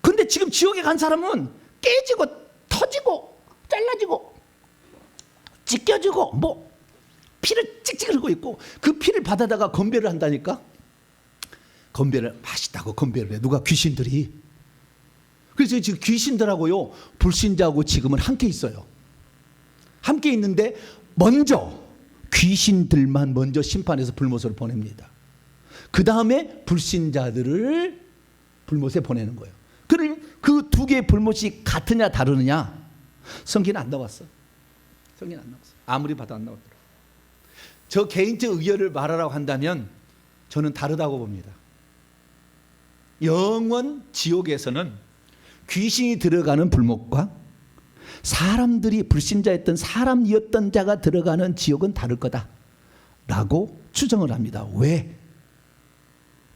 근데 지금 지옥에 간 사람은 깨지고 터지고 잘라지고 찢겨지고 뭐 피를 찍찍 흘리고 있고 그 피를 받아다가 건배를 한다니까. 건배를 맛있다고 건배를 해. 누가? 귀신들이. 그래서 지금 귀신들하고요 불신자하고 지금은 함께 있어요. 함께 있는데 먼저 귀신들만 먼저 심판해서 불못으로 보냅니다. 그 다음에 불신자들을 불못에 보내는 거예요. 그럼 그 두 개의 불못이 같으냐 다르느냐? 성경에 안 나왔어. 성경에 안 나왔어. 아무리 봐도 안 나오더라고요. 저 개인적 의견을 말하라고 한다면 저는 다르다고 봅니다. 영원 지옥에서는 귀신이 들어가는 불못과 사람들이 불신자였던 사람이었던 자가 들어가는 지옥은 다를 거다라고 추정을 합니다. 왜?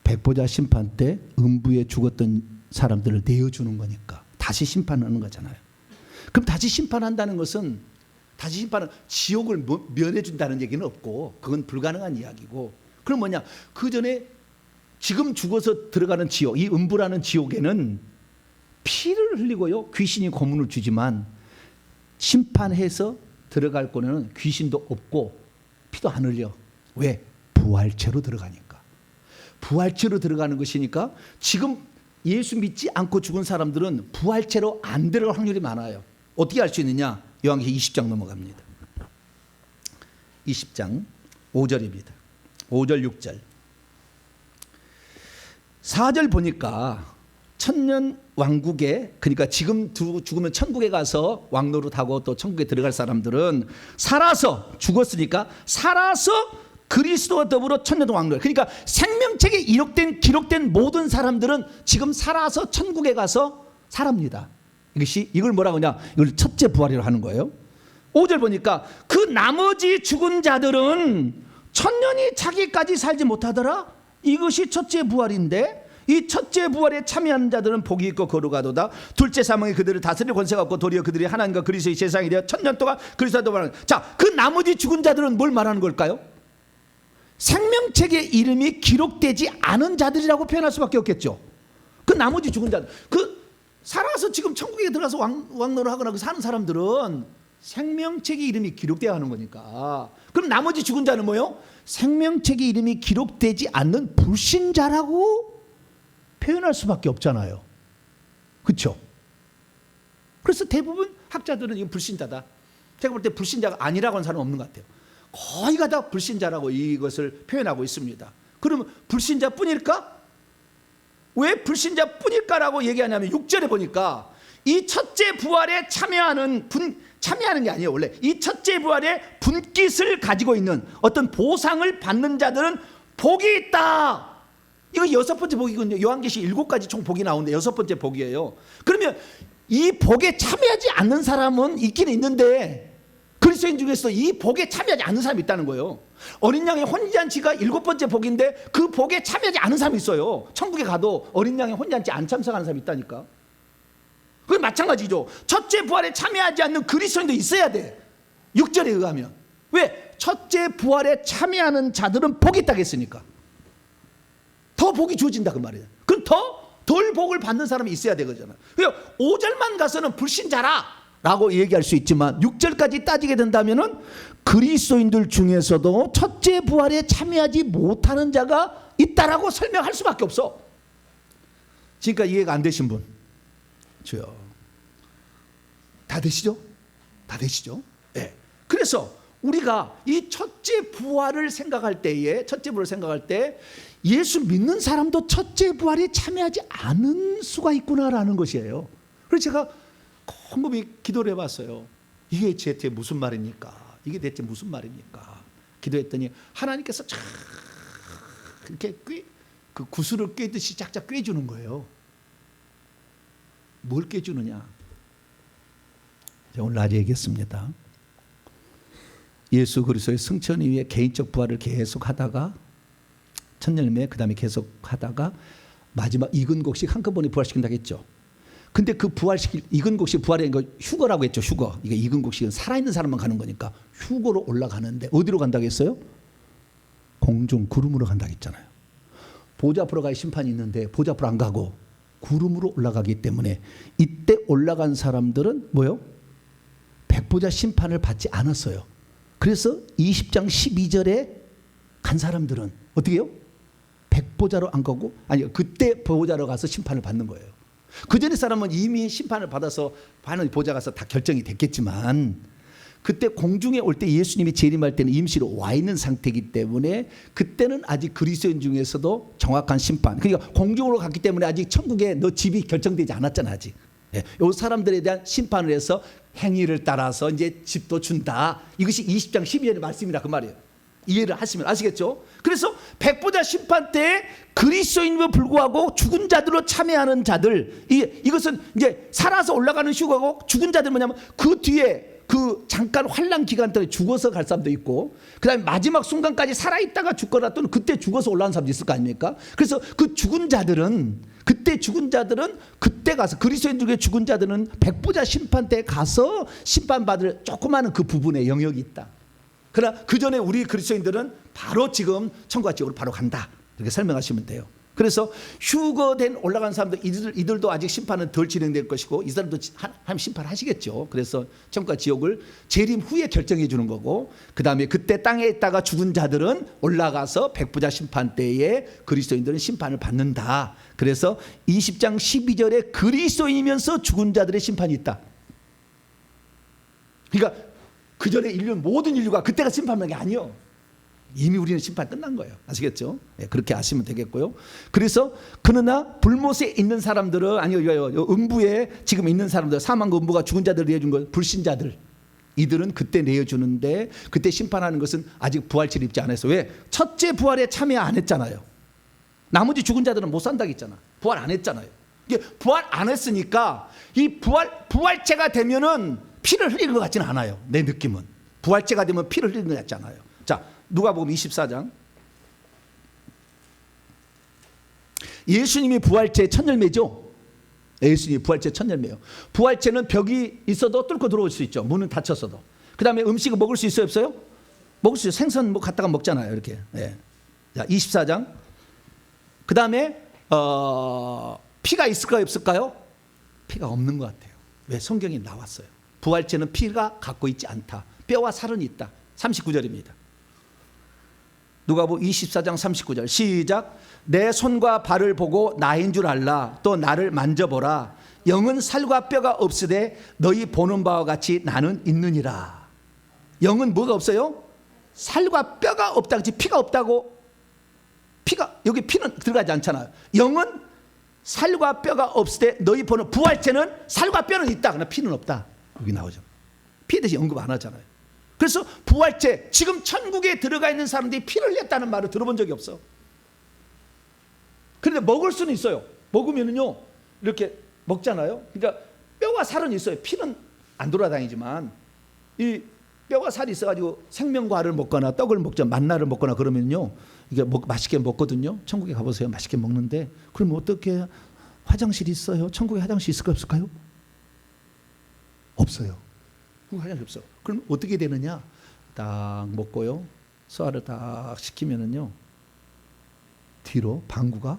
백보자 심판 때 음부에 죽었던 사람들을 내어주는 거니까 다시 심판하는 거잖아요. 그럼 다시 심판한다는 것은 다시 심판은 지옥을 면해준다는 얘기는 없고 그건 불가능한 이야기고, 그럼 뭐냐? 그 전에 지금 죽어서 들어가는 지옥, 이 음부라는 지옥에는 피를 흘리고요 귀신이 고문을 주지만 심판해서 들어갈 거는 귀신도 없고 피도 안 흘려. 왜? 부활체로 들어가니까. 부활체로 들어가는 것이니까 지금 예수 믿지 않고 죽은 사람들은 부활체로 안 들어갈 확률이 많아요. 어떻게 알 수 있느냐? 요한계시록 20장 넘어갑니다. 20장 5절입니다. 5절 6절 4절 보니까 천년 왕국에, 그러니까 지금 죽으면 천국에 가서 왕노릇하고 또 천국에 들어갈 사람들은 살아서, 죽었으니까 살아서 그리스도와 더불어 천년 왕노릇, 그러니까 생명책에 기록된 모든 사람들은 지금 살아서 천국에 가서 살합니다. 이걸 뭐라고 하냐? 이걸 첫째 부활이라고 하는 거예요. 5절 보니까 그 나머지 죽은 자들은 천년이 자기까지 살지 못하더라. 이것이 첫째 부활인데, 이 첫째 부활에 참여하는 자들은 복이 있고 거룩하도다. 둘째 사망이 그들을 다스릴 권세가 없고 도리어 그들이 하나님과 그리스도의 세상이 되어 천년 동안 그리스도와 더불어. 자, 그 나머지 죽은 자들은 뭘 말하는 걸까요? 생명책에 이름이 기록되지 않은 자들이라고 표현할 수밖에 없겠죠. 그 나머지 죽은 자들, 그 살아서 지금 천국에 들어가서 왕노를 하거나 그 사는 사람들은 생명책에 이름이 기록되어야 하는 거니까. 그럼 나머지 죽은 자는 뭐예요? 생명책에 이름이 기록되지 않는 불신자라고 표현할 수밖에 없잖아요. 그렇죠? 그래서 대부분 학자들은 이건 불신자다. 제가 볼 때 불신자가 아니라고 하는 사람은 없는 것 같아요. 거의가 다 불신자라고 이것을 표현하고 있습니다. 그러면 불신자뿐일까? 왜 불신자뿐일까라고 얘기하냐면 6절에 보니까 이 첫째 부활에 참여하는 게 아니에요. 원래 이 첫째 부활에 분깃을 가지고 있는 어떤 보상을 받는 자들은 복이 있다. 이거 6번째 복이거든요. 요한계시록 7가지 총 복이 나오는데 6번째 복이에요. 그러면 이 복에 참여하지 않는 사람은 있긴 있는데 그리스도인 중에서 이 복에 참여하지 않는 사람이 있다는 거예요. 어린 양의 혼잔치가 7번째 복인데 그 복에 참여하지 않는 사람이 있어요. 천국에 가도 어린 양의 혼잔치 안 참석하는 사람이 있다니까. 그건 마찬가지죠. 첫째 부활에 참여하지 않는 그리스도인도 있어야 돼. 6절에 의하면. 왜? 첫째 부활에 참여하는 자들은 복이 있다고 했으니까. 더 복이 주어진다 그 말이에요. 그럼 덜 복을 받는 사람이 있어야 되거든요. 5절만 가서는 불신자라 라고 얘기할 수 있지만 6절까지 따지게 된다면은 그리스도인들 중에서도 첫째 부활에 참여하지 못하는 자가 있다라고 설명할 수밖에 없어. 지금까지 이해가 안 되신 분 주여, 다 되시죠? 다 되시죠? 네. 그래서 우리가 이 첫째 부활을 생각할 때에, 첫째 부활을 생각할 때 예수 믿는 사람도 첫째 부활에 참여하지 않은 수가 있구나라는 것이에요. 그래서 제가 곰곰이 기도를 해봤어요. 이게 대체 무슨 말입니까? 이게 대체 무슨 말입니까? 기도했더니 하나님께서 쫙 이렇게 그 구슬을 꿰듯이 쫙쫙 꿰주는 거예요. 뭘 꿰주느냐? 제가 오늘 낮에 얘기했습니다. 예수 그리스도의 승천 이후에 개인적 부활을 계속 하다가 천년임에 그 다음에 계속 하다가 마지막 이근곡식 한꺼번에 부활시킨다고 했죠. 근데 그 부활시킬 이근곡식 부활의 거 휴거라고 했죠. 휴거. 이게 이근곡식은 살아있는 사람만 가는 거니까 휴거로 올라가는데 어디로 간다고 했어요? 공중 구름으로 간다고 했잖아요. 보좌 앞으로 가야 심판이 있는데 보좌 앞으로 안 가고 구름으로 올라가기 때문에 이때 올라간 사람들은 뭐요? 백보자 심판을 받지 않았어요. 그래서 20장 12절에 간 사람들은 어떻게 해요? 백보자로 안 가고, 아니 그때 보좌로 가서 심판을 받는 거예요. 그 전에 사람은 이미 심판을 받아서 하늘 보좌 가서 다 결정이 됐겠지만, 그때 공중에 올 때 예수님이 재림할 때는 임시로 와 있는 상태이기 때문에 그때는 아직 그리스도인 중에서도 정확한 심판, 그러니까 공중으로 갔기 때문에 아직 천국에 너 집이 결정되지 않았잖아 아직. 예, 이 사람들에 대한 심판을 해서 행위를 따라서 이제 집도 준다. 이것이 20장 12절의 말씀이라 그 말이에요. 이해를 하시면 아시겠죠? 그래서 백보자 심판 때 그리스도인임에도 불구하고 죽은 자들로 참여하는 자들, 이것은 이제 살아서 올라가는 휴가고, 죽은 자들 뭐냐면 그 뒤에 그 잠깐 환란 기간 동안에 죽어서 갈 사람도 있고, 그 다음에 마지막 순간까지 살아있다가 죽거나 또는 그때 죽어서 올라온 사람도 있을 거 아닙니까? 그래서 그 죽은 자들은, 그때 죽은 자들은 그때 가서, 그리스도인 중에 죽은 자들은 백보자 심판 때 가서 심판받을 조그마한 그 부분에 영역이 있다. 그러나 그 전에 우리 그리스도인들은 바로 지금 천국과 지옥으로 바로 간다, 이렇게 설명하시면 돼요. 그래서 휴거된 올라간 사람들, 이들도 아직 심판은 덜 진행될 것이고, 이 사람도 하나님 심판하시겠죠. 그래서 천국과 지옥을 재림 후에 결정해 주는 거고, 그 다음에 그때 땅에 있다가 죽은 자들은 올라가서 백보자 심판 때에 그리스도인들은 심판을 받는다. 그래서 20장 12절에 그리스도인이면서 죽은 자들의 심판이 있다. 그러니까 그 전에 모든 인류가 그때가 심판하는 게 아니에요. 이미 우리는 심판 끝난 거예요. 아시겠죠? 예, 그렇게 아시면 되겠고요. 그래서 그러나 불못에 있는 사람들은, 아니요, 음부에 지금 있는 사람들, 사망과 음부가 죽은 자들을 내어준 것, 불신자들, 이들은 그때 내어주는데, 그때 심판하는 것은 아직 부활체를 입지 않았어요. 왜? 첫째 부활에 참여 안 했잖아요. 나머지 죽은 자들은 못 산다고 했잖아. 부활 안 했잖아요. 이게 부활 안 했으니까 이 부활체가 되면은 피를 흘리는 것 같지는 않아요. 내 느낌은 부활체가 되면 피를 흘리는 것 같지 않아요. 자, 누가복음 24장. 예수님이 부활체의 첫 열매죠. 예수님이 부활체의 첫 열매예요. 부활체는 벽이 있어도 뚫고 들어올 수 있죠. 문은 닫혔어도. 그 다음에 음식을 먹을 수 있어요, 없어요? 먹을 수 있어요. 생선 뭐 갖다가 먹잖아요, 이렇게. 네. 자, 24장. 그 다음에 피가 있을까요, 없을까요? 피가 없는 것 같아요. 왜? 성경에 나왔어요. 부활체는 피가 갖고 있지 않다. 뼈와 살은 있다. 39절입니다. 누가복음 24장 39절 시작. 내 손과 발을 보고 나인 줄 알라. 또 나를 만져보라. 영은 살과 뼈가 없으되 너희 보는 바와 같이 나는 있느니라. 영은 뭐가 없어요? 살과 뼈가 없다. 그렇지? 피가 없다고. 여기 피는 들어가지 않잖아요. 영은 살과 뼈가 없으되 너희 보는, 부활체는 살과 뼈는 있다. 그러나 피는 없다. 여기 나오죠. 피에 대해서 언급 안 하잖아요. 그래서 부활체, 지금 천국에 들어가 있는 사람들이 피를 흘렸다는 말을 들어본 적이 없어. 그런데 먹을 수는 있어요. 먹으면은요, 이렇게 먹잖아요. 그러니까 뼈와 살은 있어요. 피는 안 돌아다니지만 이 뼈와 살이 있어가지고 생명과를 먹거나 떡을 먹자, 만나를 먹거나 그러면요, 이게 맛있게 먹거든요. 천국에 가보세요. 맛있게 먹는데, 그럼 어떻게 화장실이 있어요? 천국에 화장실 있을까 없을까요? 없어요. 화장실 없어. 그럼 어떻게 되느냐? 딱 먹고요, 소화를 딱 시키면은요, 뒤로 방구가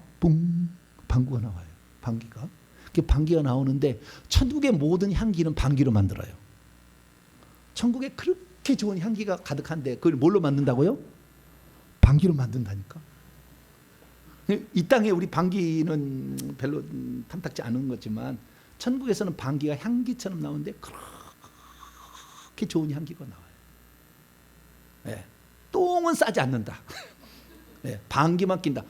방구가 나와요. 방귀가. 그 방귀가 나오는데 천국의 모든 향기는 방귀로 만들어요. 천국에 그렇게 좋은 향기가 가득한데 그걸 뭘로 만든다고요? 방귀로 만든다니까. 이 땅에 우리 방귀는 별로 탐탁지 않은 거지만 천국에서는 방귀가 향기처럼 나오는데 그렇게 좋은 향기가 나와요. 네. 똥은 싸지 않는다. 네. 방귀만 낀다.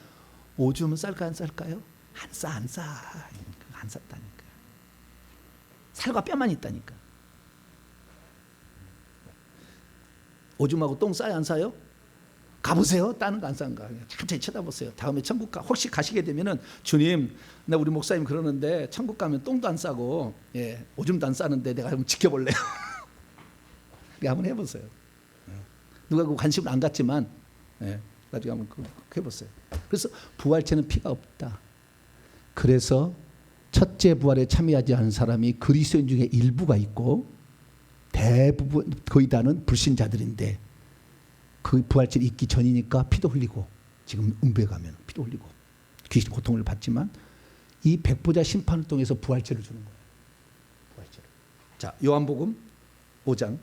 오줌은 쌀까요, 안 쌀까요? 안 싸. 안 쌌다니까. 살과 뼈만 있다니까. 오줌하고 똥 싸요, 안 싸요? 가보세요. 따는 거 안 싸는가. 천천히 쳐다보세요. 다음에 천국 혹시 가시게 되면은, 주님, 나 우리 목사님 그러는데 천국 가면 똥도 안 싸고, 예, 오줌도 안 싸는데 내가 한번 지켜볼래요. 한번 해보세요. 누가 그 관심을 안 갖지만, 예, 나중에 한번 해보세요. 그래서 부활체는 피가 없다. 그래서 첫째 부활에 참여하지 않은 사람이 그리스도인 중에 일부가 있고, 대부분 거의 다는 불신자들인데, 그 부활체를 있기 전이니까 피도 흘리고, 지금 음부에 가면 피도 흘리고 귀신 고통을 받지만 이 백보자 심판을 통해서 부활체를 주는 거예요. 부활체를. 자, 요한복음 5장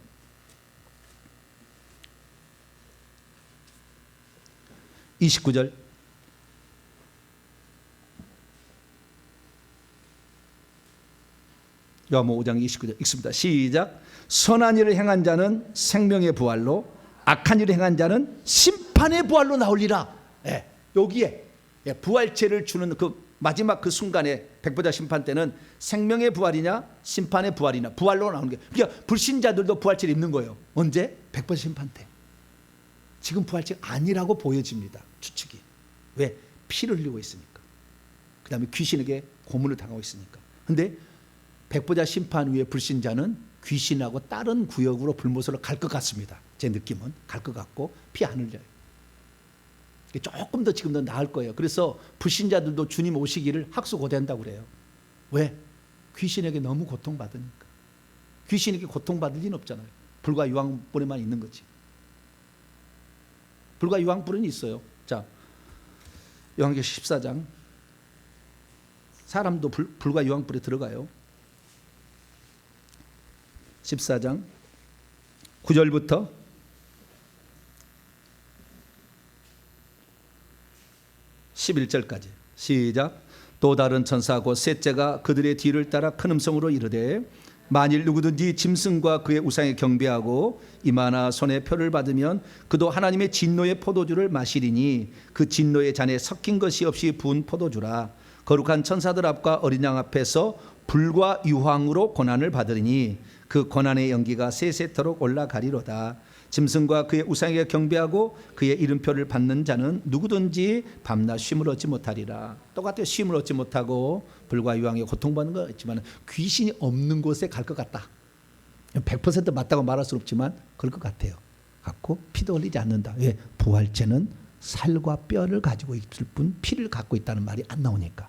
29절 요한복음 5장 29절 읽습니다. 시작. 선한 일을 행한 자는 생명의 부활로, 악한 일을 행한 자는 심판의 부활로 나올리라. 예, 여기에 부활체를 주는 그 마지막 그 순간에 백보자 심판 때는 생명의 부활이냐 심판의 부활이냐 부활로 나오는 게, 그러니까 불신자들도 부활체를 입는 거예요. 언제? 백보자 심판 때. 지금 부활체가 아니라고 보여집니다. 추측이. 왜? 피를 흘리고 있으니까. 그 다음에 귀신에게 고문을 당하고 있으니까. 근데 백보자 심판 후에 불신자는 귀신하고 다른 구역으로 불못으로 갈 것 같습니다. 제 느낌은 갈 것 같고 피 안 흘려요. 조금 더 지금 더 나을 거예요. 그래서 불신자들도 주님 오시기를 학수고대한다고 그래요. 왜? 귀신에게 너무 고통받으니까. 귀신에게 고통받을 리는 없잖아요. 불과 유황불에만 있는 거지. 불과 유황불은 있어요. 자, 요한계시록 14장. 사람도 불과 유황불에 들어가요. 14장 9절부터 11절까지 시작. 또 다른 천사 곧 셋째가 그들의 뒤를 따라 큰 음성으로 이르되 만일 누구든지 짐승과 그의 우상에 경배하고 이마나 손에 표를 받으면 그도 하나님의 진노의 포도주를 마시리니 그 진노의 잔에 섞인 것이 없이 부은 포도주라. 거룩한 천사들 앞과 어린 양 앞에서 불과 유황으로 고난을 받으리니 그 고난의 연기가 세세토록 올라가리로다. 짐승과 그의 우상에게 경배하고 그의 이름표를 받는 자는 누구든지 밤낮 쉼을 얻지 못하리라. 똑같아요. 쉼을 얻지 못하고 불과 유황에 고통받는 거 있지만 귀신이 없는 곳에 갈 것 같다. 100% 맞다고 말할 수 없지만 그럴 것 같아요. 갖고 피도 흘리지 않는다. 왜? 부활체는 살과 뼈를 가지고 있을 뿐 피를 갖고 있다는 말이 안 나오니까.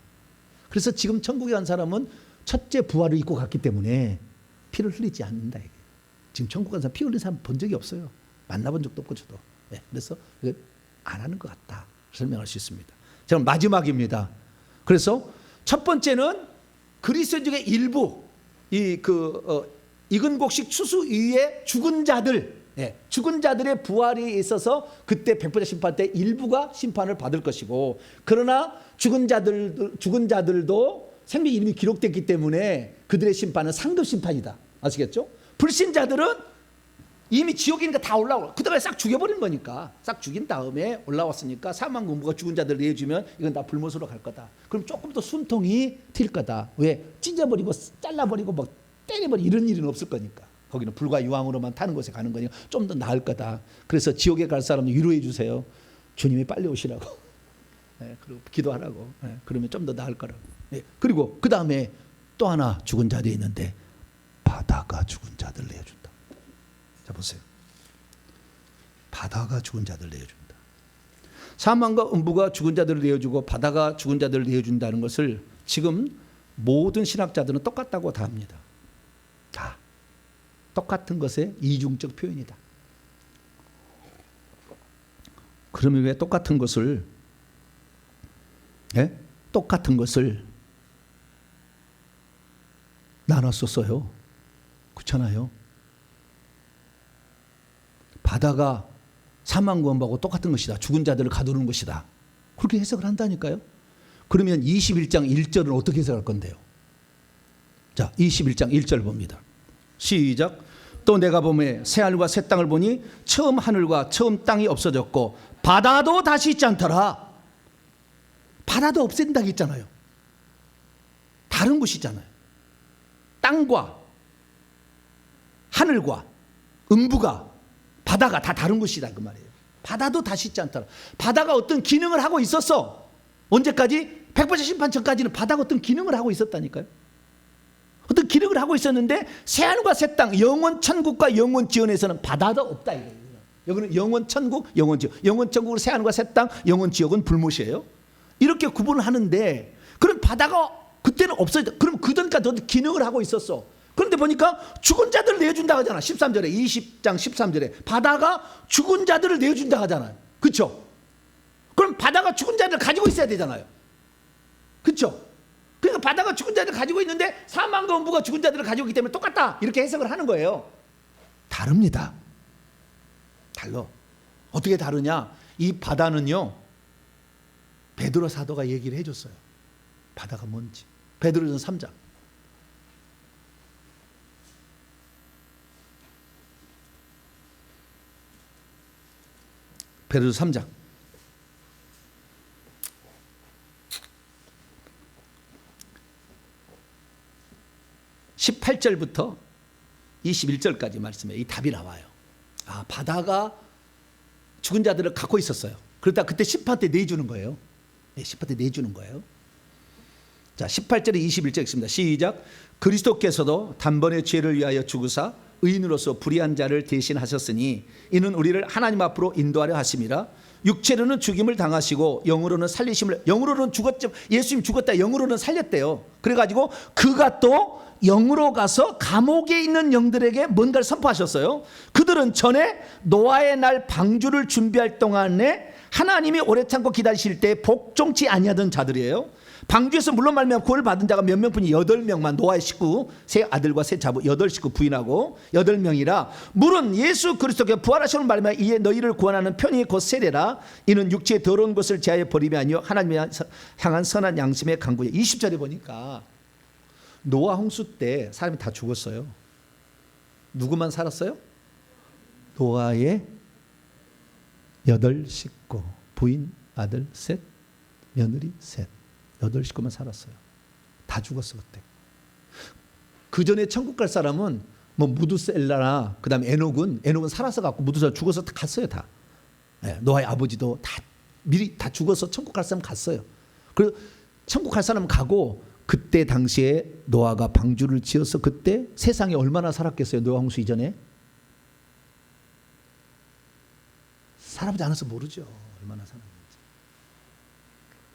그래서 지금 천국에 간 사람은 첫째 부활을 입고 갔기 때문에 피를 흘리지 않는다. 이게. 지금 천국 간 사람 피 흘린 사람 본 적이 없어요. 만나본 적도 없고 저도. 네, 그래서 안 하는 것 같다 설명할 수 있습니다. 자, 마지막입니다. 그래서 첫 번째는 그리스도인중의 일부 익은 곡식 추수 이후에 죽은 자들, 죽은 자들의 부활이 있어서 그때 백보자 심판 때 일부가 심판을 받을 것이고, 그러나 죽은 자들도 생명 이름이 기록됐기 때문에 그들의 심판은 상급 심판이다. 아시겠죠? 불신자들은 이미 지옥에 있는 거 다 올라오고 그다음에 싹 죽여버리는 거니까, 싹 죽인 다음에 올라왔으니까 사망공부가 죽은 자들 내주면 이건 다 불못으로 갈 거다. 그럼 조금 더 순통이 튈 거다. 왜? 찢어버리고 잘라버리고 뭐 때려버리고 이런 일은 없을 거니까. 거기는 불과 유황으로만 타는 곳에 가는 거니까 좀 더 나을 거다. 그래서 지옥에 갈 사람은 위로해 주세요. 주님이 빨리 오시라고. 그리고 기도하라고. 그러면 좀 더 나을 거라고. 그리고 그 다음에 또 하나 죽은 자들이 있는데 바다가 죽은 자들 내어준다. 자 보세요. 바다가 죽은 자들 내어준다. 사망과 음부가 죽은 자들을 내어주고 바다가 죽은 자들을 내어준다는 것을 지금 모든 신학자들은 똑같다고 다 합니다. 다 똑같은 것의 이중적 표현이다. 그러면 왜 똑같은 것을 똑같은 것을 나눠서 써요? 그렇잖아요. 바다가 사망구원하고 똑같은 것이다. 죽은 자들을 가두는 것이다. 그렇게 해석을 한다니까요. 그러면 21장 1절은 어떻게 해석할 건데요? 자, 21장 1절 봅니다. 시작. 또 내가 보매 새하늘과 새 땅을 보니 처음 하늘과 처음 땅이 없어졌고 바다도 다시 있지 않더라. 바다도 없앤다고 했잖아요. 다른 곳이잖아요. 땅과 하늘과 음부가 바다가 다 다른 곳이다 그 말이에요. 바다도 다시 있지 않더라. 바다가 어떤 기능을 하고 있었어. 언제까지? 백보자 심판 전까지는 바다가 어떤 기능을 하고 있었다니까요. 어떤 기능을 하고 있었는데 새하늘과 새 땅, 영원 천국과 영원 지연에서는 바다도 없다 이거예요. 여기는 영원 천국, 영원 지역. 영원 천국으로 새하늘과 새 땅, 영원 지역은 불못이에요. 이렇게 구분을 하는데, 그럼 바다가 그때는 없어졌다. 그럼 그전까지 어떤 기능을 하고 있었어. 그런데 보니까 죽은 자들을 내어준다 하잖아. 13절에 20장 13절에 바다가 죽은 자들을 내어준다 하잖아요. 그렇죠? 그럼 바다가 죽은 자들을 가지고 있어야 되잖아요. 그렇죠? 그러니까 바다가 죽은 자들을 가지고 있는데 사망과 음부가 죽은 자들을 가지고 있기 때문에 똑같다 이렇게 해석을 하는 거예요. 다릅니다. 달라. 어떻게 다르냐? 이 바다는요, 베드로 사도가 얘기를 해줬어요. 바다가 뭔지. 베드로전 3장. 베드로서 3장 18절부터 21절까지 말씀에 이 답이 나와요. 아, 바다가 죽은 자들을 갖고 있었어요. 그러다 그때 심판 때 내주는 거예요. 네, 심판 때 내주는 거예요. 자, 18절에 21절 읽습니다. 시작. 그리스도께서도 단번에 죄를 위하여 죽으사 의인으로서 불의한 자를 대신하셨으니 이는 우리를 하나님 앞으로 인도하려 하심이라. 육체로는 죽임을 당하시고 영으로는 살리심을, 영으로는 죽었죠. 예수님 죽었다 영으로는 살렸대요. 그래가지고 그가 또 영으로 가서 감옥에 있는 영들에게 뭔가를 선포하셨어요. 그들은 전에 노아의 날 방주를 준비할 동안에 하나님이 오래 참고 기다리실 때 복종치 아니하던 자들이에요. 방주에서 물론 말미암아 구원을 받은 자가 몇 명뿐이 8명만, 노아의 식구 세 아들과 세 자부 8식구 부인하고 8명이라. 물은 예수 그리스도께 부활하시는 말미암아 이에 너희를 구원하는 편이 곧 세례라. 이는 육체의 더러운 것을 제하여 버림이 아니요 하나님에 향한 선한 양심의 강구에. 20절에 보니까 노아 홍수 때 사람이 다 죽었어요. 누구만 살았어요? 노아의 8식구, 부인, 아들 셋, 며느리 셋, 8식구만 살았어요. 다 죽었어 그때. 그 전에 천국 갈 사람은 뭐 무두셀라나 그다음에 에녹은 살아서 갔고 무두셀라 죽어서 다 갔어요 다. 네, 노아의 아버지도 다 미리 다 죽어서 천국 갈 사람 갔어요. 그리고 천국 갈 사람 가고 그때 당시에 노아가 방주를 지어서 그때 세상에 얼마나 살았겠어요? 노아 홍수 이전에 살아보지 않아서 모르죠. 얼마나 살았는지.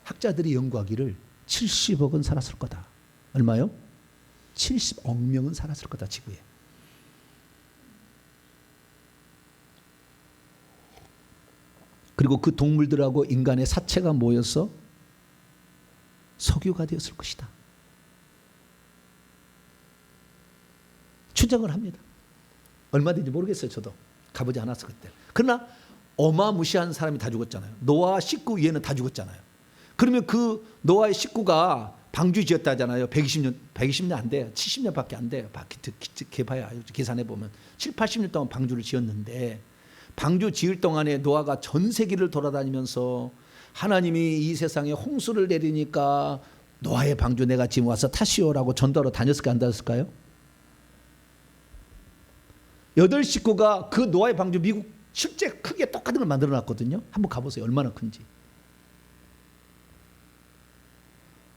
학자들이 연구하기를 70억은 살았을 거다. 얼마요? 70억 명은 살았을 거다 지구에. 그리고 그 동물들하고 인간의 사체가 모여서 석유가 되었을 것이다. 추정을 합니다. 얼마든지 모르겠어요. 저도 가보지 않았어 그때. 그러나 어마무시한 사람이 다 죽었잖아요. 노아 식구 위에는 다 죽었잖아요. 그러면 그 노아의 식구가 방주 지었다잖아요. 120년 안 돼요. 70년밖에 안 돼요. 개봐야 계산해 보면 7, 80년 동안 방주를 지었는데 방주 지을 동안에 노아가 전 세계를 돌아다니면서 하나님이 이 세상에 홍수를 내리니까 노아의 방주 내가 지금 와서 타시오라고 전도하러 다녔을까 안 다녔을까요? 8식구가 그 노아의 방주 미국 실제 크게 똑같은 걸 만들어 놨거든요. 한번 가보세요. 얼마나 큰지.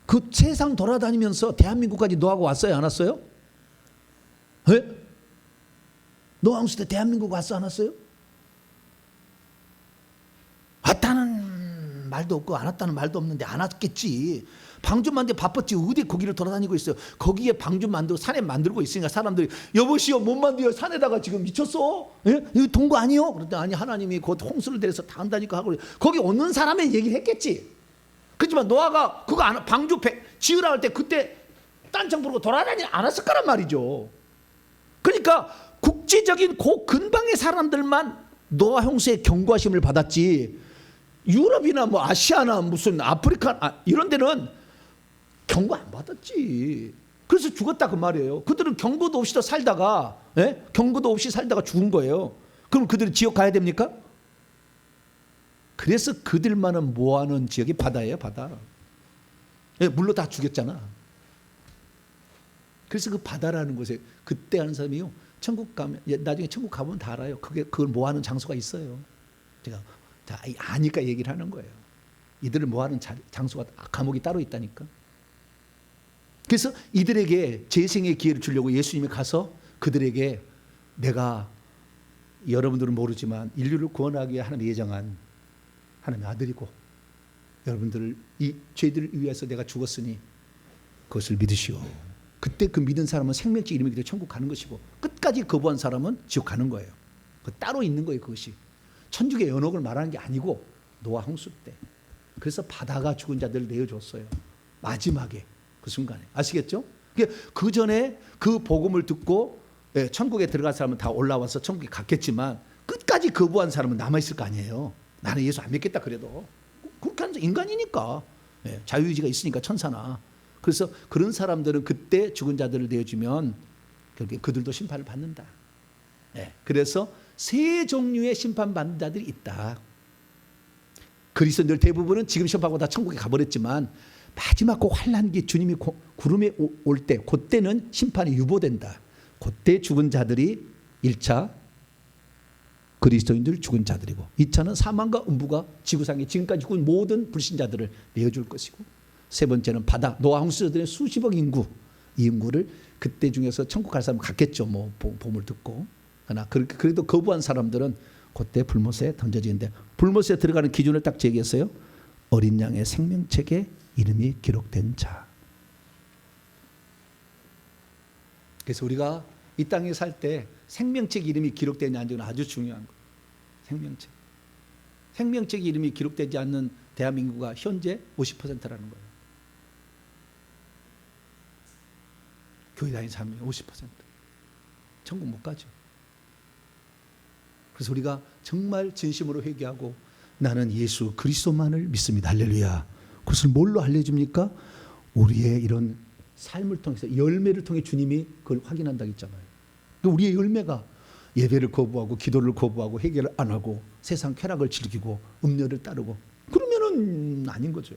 그 세상 돌아다니면서 대한민국까지 노아가 왔어요? 안 왔어요? 네? 노아 홍수 때 대한민국 왔어? 안 왔어요? 왔다는 말도 없고 안 왔다는 말도 없는데 안 왔겠지. 방주 만들고 바빴지. 어디 거기를 돌아다니고 있어요. 거기에 방주 만들고 산에 만들고 있으니까 사람들이 여보시오 못 만들어요. 산에다가 지금 미쳤어? 예? 이거 동거 아니요? 그런데 아니 하나님이 곧 홍수를 내려서 다 한다니까 하고 거기 오는 사람의 얘기를 했겠지. 그렇지만 노아가 그거 방주 지으라 할 때 그때 딴청 부르고 돌아다니지 않았을 거란 말이죠. 그러니까 국제적인 그 근방의 사람들만 노아 홍수의 경고하심을 받았지. 유럽이나 뭐 아시아나 무슨 아프리카 이런 데는 경고 안 받았지. 그래서 죽었다 그 말이에요. 그들은 경고도 없이 살다가 경고도 없이 살다가 죽은 거예요. 그럼 그들은 지옥 가야 됩니까? 그래서 그들만은 모아놓은 지역이 바다예요. 바다. 물로 다 죽였잖아. 그래서 그 바다라는 곳에 그때 하는 사람이요. 천국 가면 나중에 천국 가보면 다 알아요. 그걸 모아놓은 장소가 있어요. 제가 아니까 얘기를 하는 거예요. 이들을 모아놓은 장소가 감옥이 따로 있다니까. 그래서 이들에게 재생의 기회를 주려고 예수님이 가서 그들에게 내가 여러분들은 모르지만 인류를 구원하기 위해 하나님이 예정한 하나님의 아들이고 여러분들을 이 죄들을 위해서 내가 죽었으니 그것을 믿으시오. 그때 그 믿은 사람은 생명책 이름이 기도 천국 가는 것이고 끝까지 거부한 사람은 지옥 가는 거예요. 따로 있는 거예요. 그것이 천국의 연옥을 말하는 게 아니고 노아 홍수 때. 그래서 바다가 죽은 자들을 내어줬어요. 마지막에 그 순간에. 아시겠죠? 그 전에 그 복음을 듣고 천국에 들어갈 사람은 다 올라와서 천국에 갔겠지만 끝까지 거부한 사람은 남아있을 거 아니에요. 나는 예수 안 믿겠다 그래도. 그렇게 하는 인간이니까. 자유의지가 있으니까 천사나. 그래서 그런 사람들은 그때 죽은 자들을 내어주면 결국에 그들도 심판을 받는다. 그래서 세 종류의 심판받는 자들이 있다. 그리스도인들 대부분은 지금 시험하고 다 천국에 가버렸지만 마지막 그 환란기 주님이 구름에 올 때 그때는 심판이 유보된다. 그때 죽은 자들이 1차 그리스도인들 죽은 자들이고 2차는 사망과 음부가 지구상에 지금까지 죽은 모든 불신자들을 내어줄 것이고 세 번째는 바다 노아 홍수들의 수십억 인구 이 인구를 그때 중에서 천국 갈 사람은 갔겠죠. 뭐 보물 듣고 그러나 그래도 거부한 사람들은 그때 불못에 던져지는데 불못에 들어가는 기준을 딱 제기했어요. 어린 양의 생명책에 이름이 기록된 자. 그래서 우리가 이 땅에 살 때 생명책 이름이 기록되지 않는 건 아주 중요한 거예요. 생명책. 생명책 이름이 기록되지 않는 대한민국가 현재 50%라는 거예요. 교회 다니는 사람이 50%. 천국 못 가죠. 그래서 우리가 정말 진심으로 회개하고 나는 예수 그리스도만을 믿습니다. 할렐루야. 그것을 뭘로 알려줍니까? 우리의 이런 삶을 통해서 열매를 통해 주님이 그걸 확인한다고 했잖아요. 우리의 열매가 예배를 거부하고 기도를 거부하고 회개를 안 하고 세상 쾌락을 즐기고 음료를 따르고 그러면은 아닌 거죠.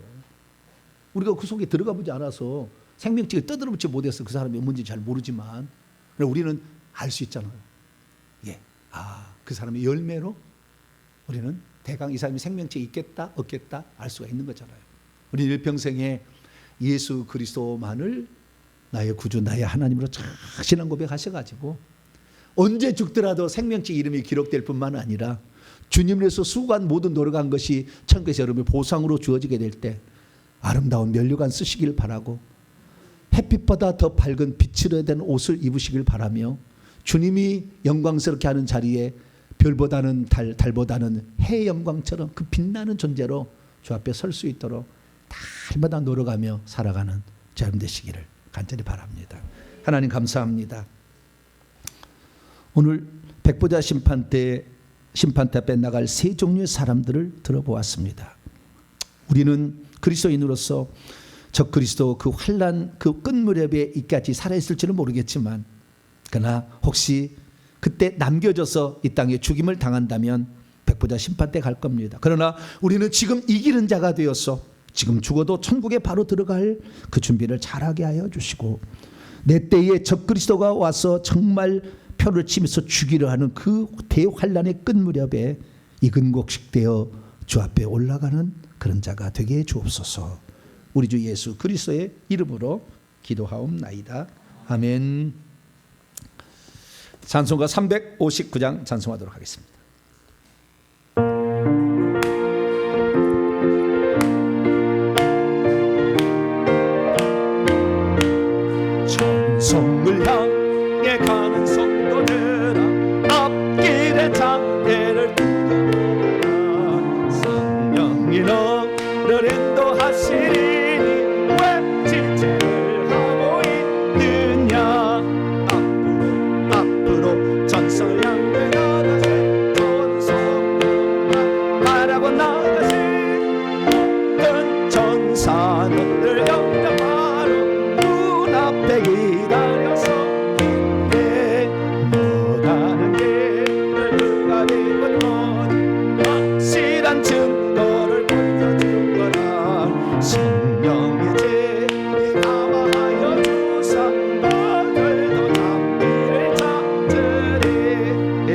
우리가 그 속에 들어가 보지 않아서 생명책을 떠들어보지 못해서 그 사람이 뭔지 잘 모르지만 우리는 알 수 있잖아요. 예, 그 사람의 열매로 우리는 대강 이 사람이 생명책이 있겠다 없겠다 알 수가 있는 거잖아요. 우리 일평생에 예수 그리스도만을 나의 구주 나의 하나님으로 신앙 고백하셔가지고 언제 죽더라도 생명책 이름이 기록될 뿐만 아니라 주님으로서 수고한 모든 노력한 것이 천국에서 여러분의 보상으로 주어지게 될 때 아름다운 면류관 쓰시길 바라고 햇빛보다 더 밝은 빛으로 된 옷을 입으시길 바라며 주님이 영광스럽게 하는 자리에 별보다는 달보다는 해의 영광처럼 그 빛나는 존재로 주 앞에 설 수 있도록 날마다 노력하며 살아가는 자 되시기를 간절히 바랍니다. 하나님 감사합니다. 오늘 백보자 심판대 앞에 나갈 세 종류의 사람들을 들어보았습니다. 우리는 그리스도인으로서 적 그리스도 그 환난 그 끝무렵에 이까지 살아있을지는 모르겠지만 그러나 혹시 그때 남겨져서 이 땅에 죽임을 당한다면 백보자 심판대 갈 겁니다. 그러나 우리는 지금 이기는 자가 되어서 지금 죽어도 천국에 바로 들어갈 그 준비를 잘하게 하여 주시고 내 때에 적 그리스도가 와서 정말 표를 치면서 죽이려 하는 그 대환란의 끝 무렵에 이근곡식되어 주 앞에 올라가는 그런 자가 되게 해 주옵소서. 우리 주 예수 그리스도의 이름으로 기도하옵나이다. 아멘. 찬송가 359장 찬송하도록 하겠습니다. 천성을 향해 가는 성도들아 앞길에 장애를 두려워라. 성령이 너를 인도하시리니 왜 지체를 하고 있느냐. 앞으로 전성을 향해 나가세 전성을 바라고 나가세 모든 전사 너를 영접하러 문 앞에 기다려서 있네. 너가는 길을 누가 믿었건 확실한 증거를 보여준 거라. 성령의 진리 감화하여 주사 너들도 장미를 찾으리.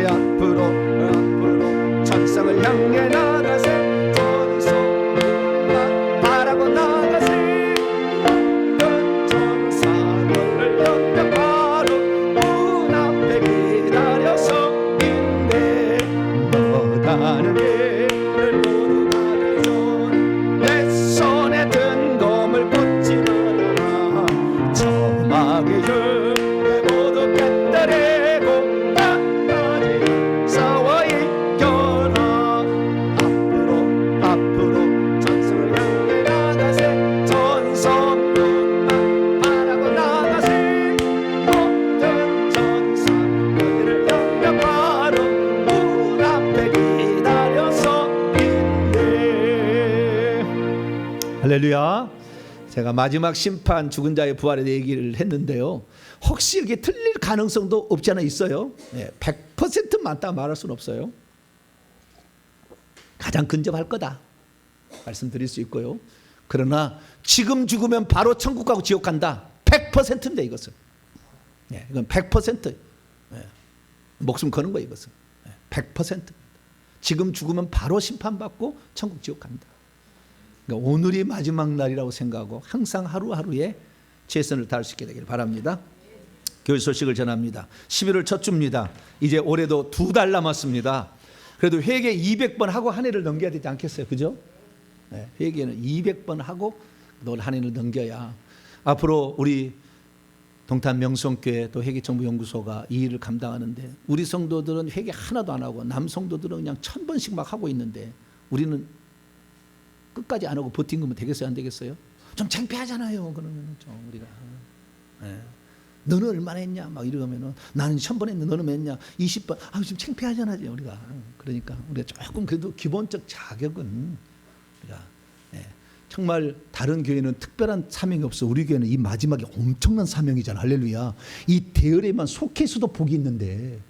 앞으로 천상을 향해 나가세 전성을 바라고 나가세 모든 전사 너를 영접하러 문 앞에 기다려서 있네. 너가는 길을 모두 가르쳐 내 손에 든 검을 꽂지 말아라. 처음하게 흉에 모두 깨뜨리고 끝까지 싸워 이겨라. 앞으로 전성을 향해 나가세 전성문만 바라고 나가세 모든 전사 너희를 영접하러 문 앞에 기다려서 있네. 할렐루야. 제가 마지막 심판 죽은 자의 부활에 대해 얘기를 했는데요. 혹시 이게 틀릴 가능성도 없지 않아 있어요. 100% 맞다 말할 수는 없어요. 가장 근접할 거다. 말씀드릴 수 있고요. 그러나 지금 죽으면 바로 천국 가고 지옥 간다. 100%인데 이것은. 예, 이건 100%. 예, 목숨 거는 거예요, 이것은. 예, 100%. 지금 죽으면 바로 심판받고 천국 지옥 간다. 그러니까 오늘이 마지막 날이라고 생각하고 항상 하루하루에 최선을 다할 수 있게 되기를 바랍니다. 교회 소식을 전합니다. 11월 첫 주입니다. 이제 올해도 2달 남았습니다. 그래도 회개 200번 하고 한 해를 넘겨야 되지 않겠어요? 그죠? 네, 회개는 200번 하고 널 한 해를 넘겨야 앞으로 우리 동탄 명성교회 또 회개정보연구소가 이 일을 감당하는데 우리 성도들은 회개 하나도 안 하고 남 성도들은 그냥 1000번씩 막 하고 있는데 우리는 끝까지 안 하고 버틴 거면 되겠어요? 안 되겠어요? 좀 창피하잖아요. 그러면 좀 우리가 네. 너는 얼마나 했냐 막 이러면은 나는 1000번 했는데 너는 몇 했냐 20번 좀 창피하잖아요 우리가. 그러니까 우리가 조금 그래도 기본적 자격은 우리가 정말 다른 교회는 특별한 사명이 없어. 우리 교회는 이 마지막에 엄청난 사명이잖아. 할렐루야. 이 대열에만 속해서도 복이 있는데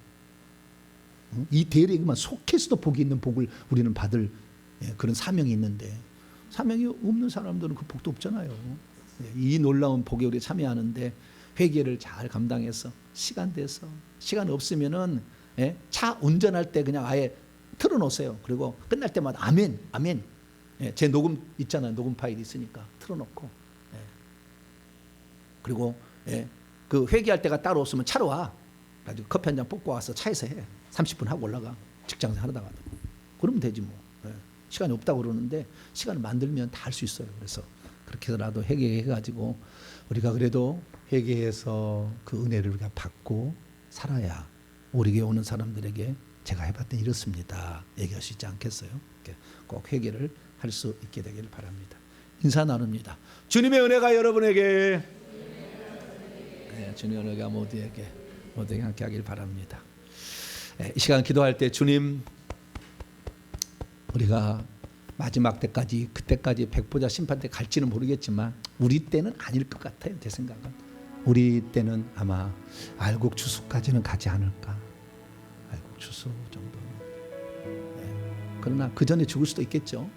이 대열에만 속해서도 복이 있는 복을 우리는 받을 그런 사명이 있는데 사명이 없는 사람들은 그 복도 없잖아요. 이 놀라운 복에 우리 참여하는데 회개를 잘 감당해서 시간 돼서 시간 없으면은 차 운전할 때 그냥 아예 틀어놓으세요. 그리고 끝날 때마다 아멘 아멘. 제 녹음 있잖아요. 녹음 파일 있으니까 틀어놓고 그리고 그 회개할 때가 따로 없으면 차로 와. 가지고 커피 한 잔 뽑고 와서 차에서 해. 30분 하고 올라가. 직장에서 하다가 그러면 되지 뭐. 시간이 없다고 그러는데 시간을 만들면 다 할 수 있어요. 그래서 그렇게라도 회개해가지고 우리가 그래도 회개해서 그 은혜를 우리가 받고 살아야 우리에게 오는 사람들에게 제가 해봤더니 이렇습니다 얘기할 수 있지 않겠어요? 꼭 회개를 할 수 있게 되기를 바랍니다. 인사 나눕니다. 주님의 은혜가 여러분에게 주님의 은혜가 모두에게 함께 하길 바랍니다. 이 시간 기도할 때 주님 우리가 마지막 때까지 그때까지 백보자 심판 때 갈지는 모르겠지만 우리 때는 아닐 것 같아요. 제 생각은 우리 때는 아마 알곡 추수까지는 가지 않을까. 알곡 추수 정도는. 그러나 그 전에 죽을 수도 있겠죠.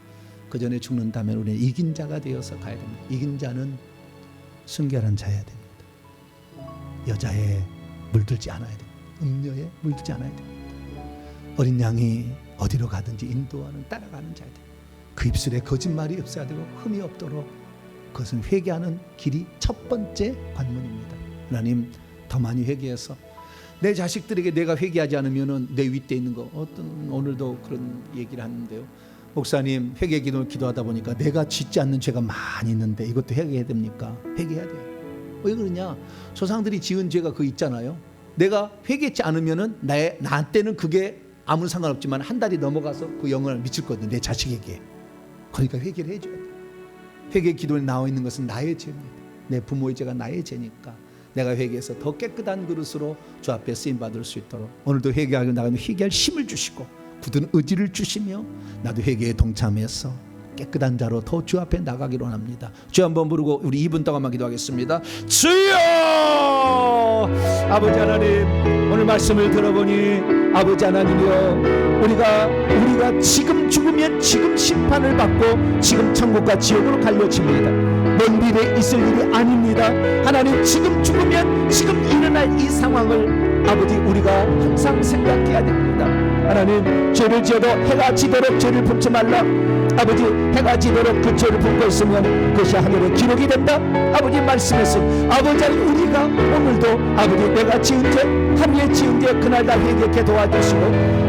그 전에 죽는다면 우리는 이긴 자가 되어서 가야 됩니다. 이긴 자는 순결한 자여야 됩니다. 여자에 물들지 않아야 됩니다. 음료에 물들지 않아야 됩니다. 어린 양이 어디로 가든지 인도하는 따라가는 자야 됩니다. 그 입술에 거짓말이 없어야 되고 흠이 없도록 그것은 회개하는 길이 첫 번째 관문입니다. 하나님 더 많이 회개해서 내 자식들에게 내가 회개하지 않으면 내 윗대 있는 거 오늘도 그런 얘기를 하는데요. 목사님 회개 기도를 기도하다 보니까 내가 짓지 않는 죄가 많이 있는데 이것도 회개해야 됩니까? 회개해야 돼요. 왜 그러냐? 조상들이 지은 죄가 그 있잖아요. 내가 회개했지 않으면 나한테는 그게 아무 상관없지만 한 달이 넘어가서 그 영향을 미칠 거거든요. 내 자식에게. 그러니까 회개를 해줘야 돼요. 회개 기도에 나와 있는 것은 나의 죄입니다. 내 부모의 죄가 나의 죄니까 내가 회개해서 더 깨끗한 그릇으로 주 앞에 쓰임받을 수 있도록 오늘도 회개하고 나가면 회개할 힘을 주시고 굳은 의지를 주시며 나도 회개에 동참해서 깨끗한 자로 더 주 앞에 나가기로 합니다. 주 한번 부르고 우리 2분 동안만 기도하겠습니다. 주여! 아버지 하나님 오늘 말씀을 들어보니 아버지 하나님이여 우리가 지금 죽으면 지금 심판을 받고 지금 천국과 지옥으로 갈려집니다. 먼 미래에 있을 일이 아닙니다. 하나님 지금 죽으면 지금 일어날 이 상황을 아버지 우리가 항상 생각해야 됩니다. 하나님 죄를 지어도 해가 지도록 죄를 품지 말라. 아버지 해가 지도록 그 죄를 품고 있으면 그것이 하늘에 기록이 된다. 아버지 말씀했음. 아버지 우리가 오늘도 아버지 내가 지은 죄 하루에 지은 죄 그날 다 회개케 도와주시고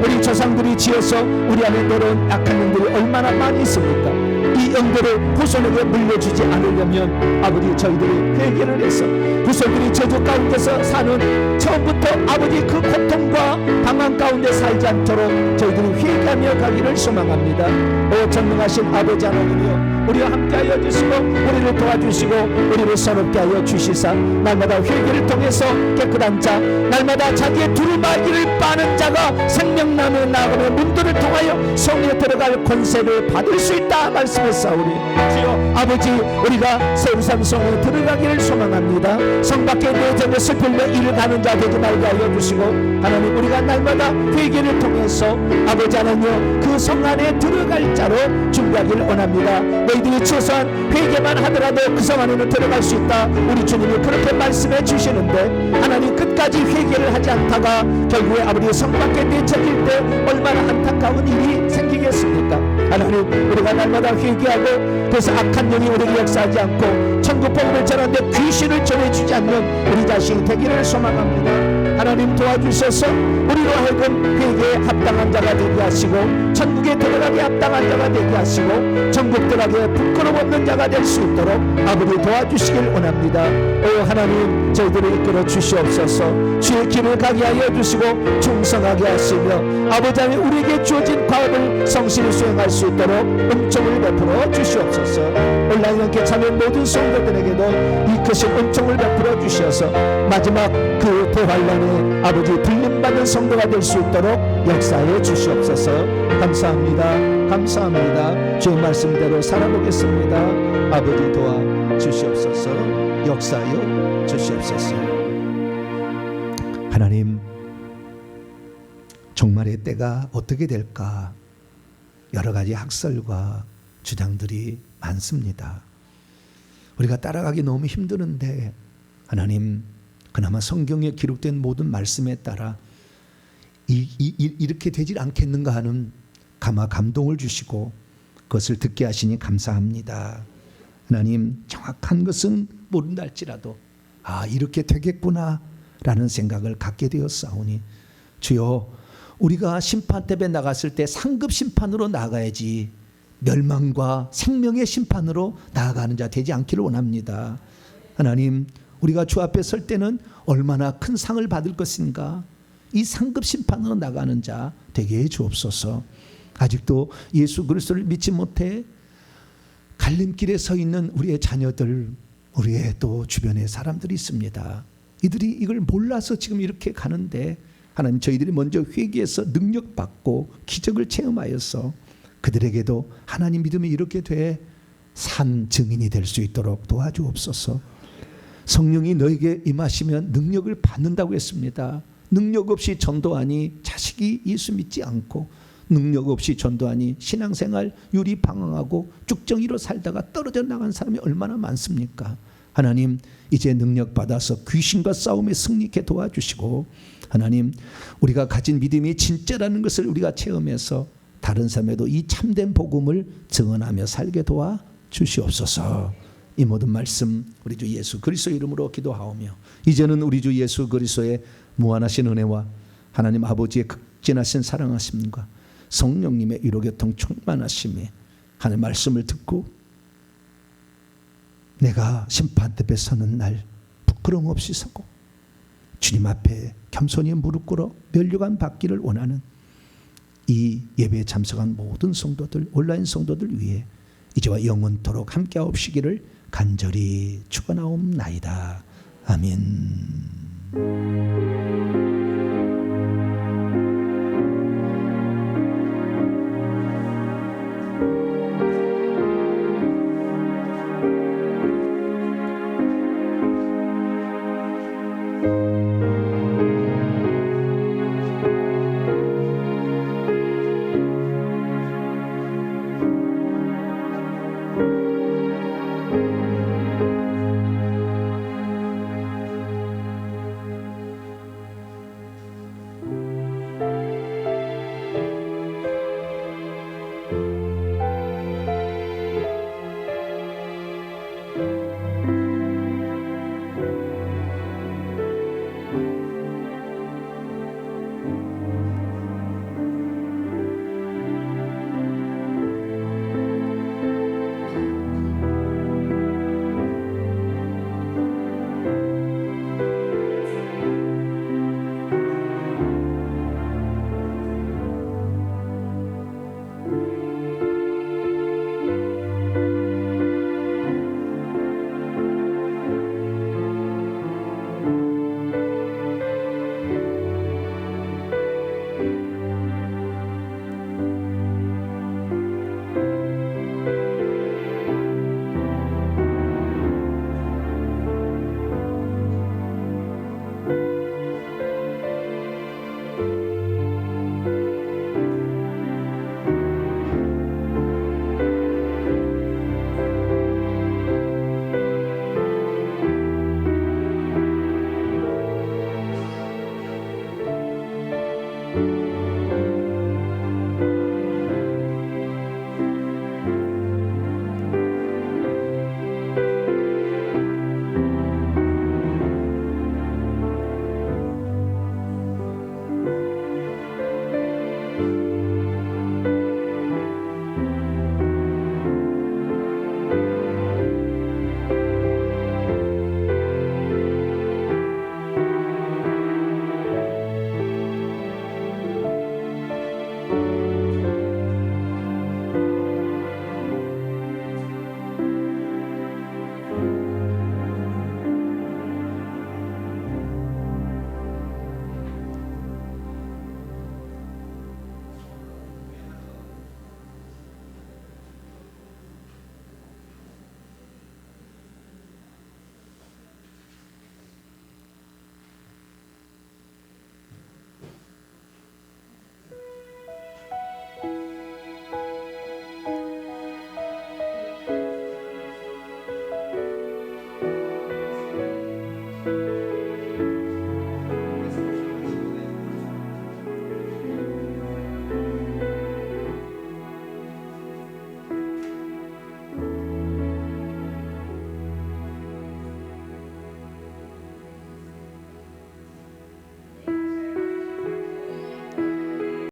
우리 조상들이 지어서 우리 안에 내려온 악한 영들이 얼마나 많이 있습니까? 이 영들을 후손에게 물려주지 않으려면 아버지 저희들이 회개를 해서 후손들이 저주 가운데서 사는 처음부터 아버지 그 고통과 방황 가운데 살지 않도록 저희들이 회개하며 가기를 소망합니다. 오 전능하신 아버지 하나님이여 우리와 함께하여 주시고 우리를 도와주시고 우리를 선업게 하여 주시사 날마다 회개를 통해서 깨끗한 자 날마다 자기의 두루마기를 빠는 자가 생명나무에 나아가며 문들을 통하여 성에 들어갈 권세를 받을 수 있다 말씀해 원하사오니 주여 아버지 우리가 새로운 성에 들어가기를 소망합니다. 성 밖에 내전에 슬픔과 일을 가는 자 되지 말게 하여 주시고 하나님 우리가 날마다 회개를 통해서 아버지 하나님 그 성 안에 들어갈 자로 준비하기를 원합니다. 너희들이 최소한 회개만 하더라도 그 성 안에는 들어갈 수 있다. 우리 주님이 그렇게 말씀해 주시는데 하나님 끝까지 회개를 하지 않다가 결국에 아버지 성 밖에 내쳐질 때 얼마나 안타까운 일이 생기겠습니까? 하나님 우리가 날마다 회개하고 그래서 악한 영이 우리에게 역사하지 않고 천국 복음을 전하는데 귀신을 전해주지 않는 우리 자신이 되기를 소망합니다. 하나님 도와주셔서 우리로 하여금 회개에 합당한 자가 되게 하시고 천국에 들어가게 합당한 자가 되게 하시고 천국 들어가게 부끄러움 없는 자가 될 수 있도록 아버지 도와주시길 원합니다. 오 하나님 저희들을 이끌어 주시옵소서. 주의 길을 가게 하여 주시고 충성하게 하시며 아버지 하나님 우리에게 주어진 과업을 성실히 수행할 수 있도록 은총을 베풀어 주시옵소서. 온라인 함께 참여 모든 성도들에게도 이 크신 은총을 베풀어 주셔서 마지막 그 대환란에 아버지 불림받은 성도가 될 수 있도록 역사해 주시옵소서. 감사합니다. 감사합니다. 주의 말씀대로 살아보겠습니다. 아버지 도와 주시옵소서. 역사하여 주시옵소서. 하나님 종말의 때가 어떻게 될까 여러 가지 학설과 주장들이 많습니다. 우리가 따라가기 너무 힘드는데 하나님 그나마 성경에 기록된 모든 말씀에 따라 이렇게 되질 않겠는가 하는 감동을 주시고 그것을 듣게 하시니 감사합니다. 하나님 정확한 것은 모른다 할지라도 이렇게 되겠구나 라는 생각을 갖게 되었사오니 주여 우리가 심판대에 나갔을 때 상급 심판으로 나가야지 멸망과 생명의 심판으로 나아가는 자 되지 않기를 원합니다. 하나님 우리가 주 앞에 설 때는 얼마나 큰 상을 받을 것인가. 이 상급 심판으로 나가는 자 되게 해 주옵소서. 아직도 예수 그리스도를 믿지 못해 갈림길에 서 있는 우리의 자녀들, 우리의 또 주변에 사람들이 있습니다. 이들이 이걸 몰라서 지금 이렇게 가는데 하나님 저희들이 먼저 회개해서 능력받고 기적을 체험하여서 그들에게도 하나님 믿음이 이렇게 돼 산 증인이 될 수 있도록 도와주옵소서. 성령이 너에게 임하시면 능력을 받는다고 했습니다. 능력 없이 전도하니 자식이 예수 믿지 않고 능력 없이 전도하니 신앙생활 유리방황하고 쭉정이로 살다가 떨어져 나간 사람이 얼마나 많습니까? 하나님 이제 능력 받아서 귀신과 싸움에 승리케 도와주시고 하나님 우리가 가진 믿음이 진짜라는 것을 우리가 체험해서 다른 사람에도 이 참된 복음을 증언하며 살게 도와주시옵소서. 이 모든 말씀 우리 주 예수 그리스도의 이름으로 기도하오며 이제는 우리 주 예수 그리스도의 무한하신 은혜와 하나님 아버지의 극진하신 사랑하심과 성령님의 위로교통 충만하심이 하나님 말씀을 듣고 내가 심판대에 서는 날 부끄러움 없이 서고 주님 앞에 겸손히 무릎 꿇어 면류관 받기를 원하는 이 예배에 참석한 모든 성도들 온라인 성도들 위해 이제와 영원토록 함께하옵시기를 간절히 축원하옵나이다. 아멘.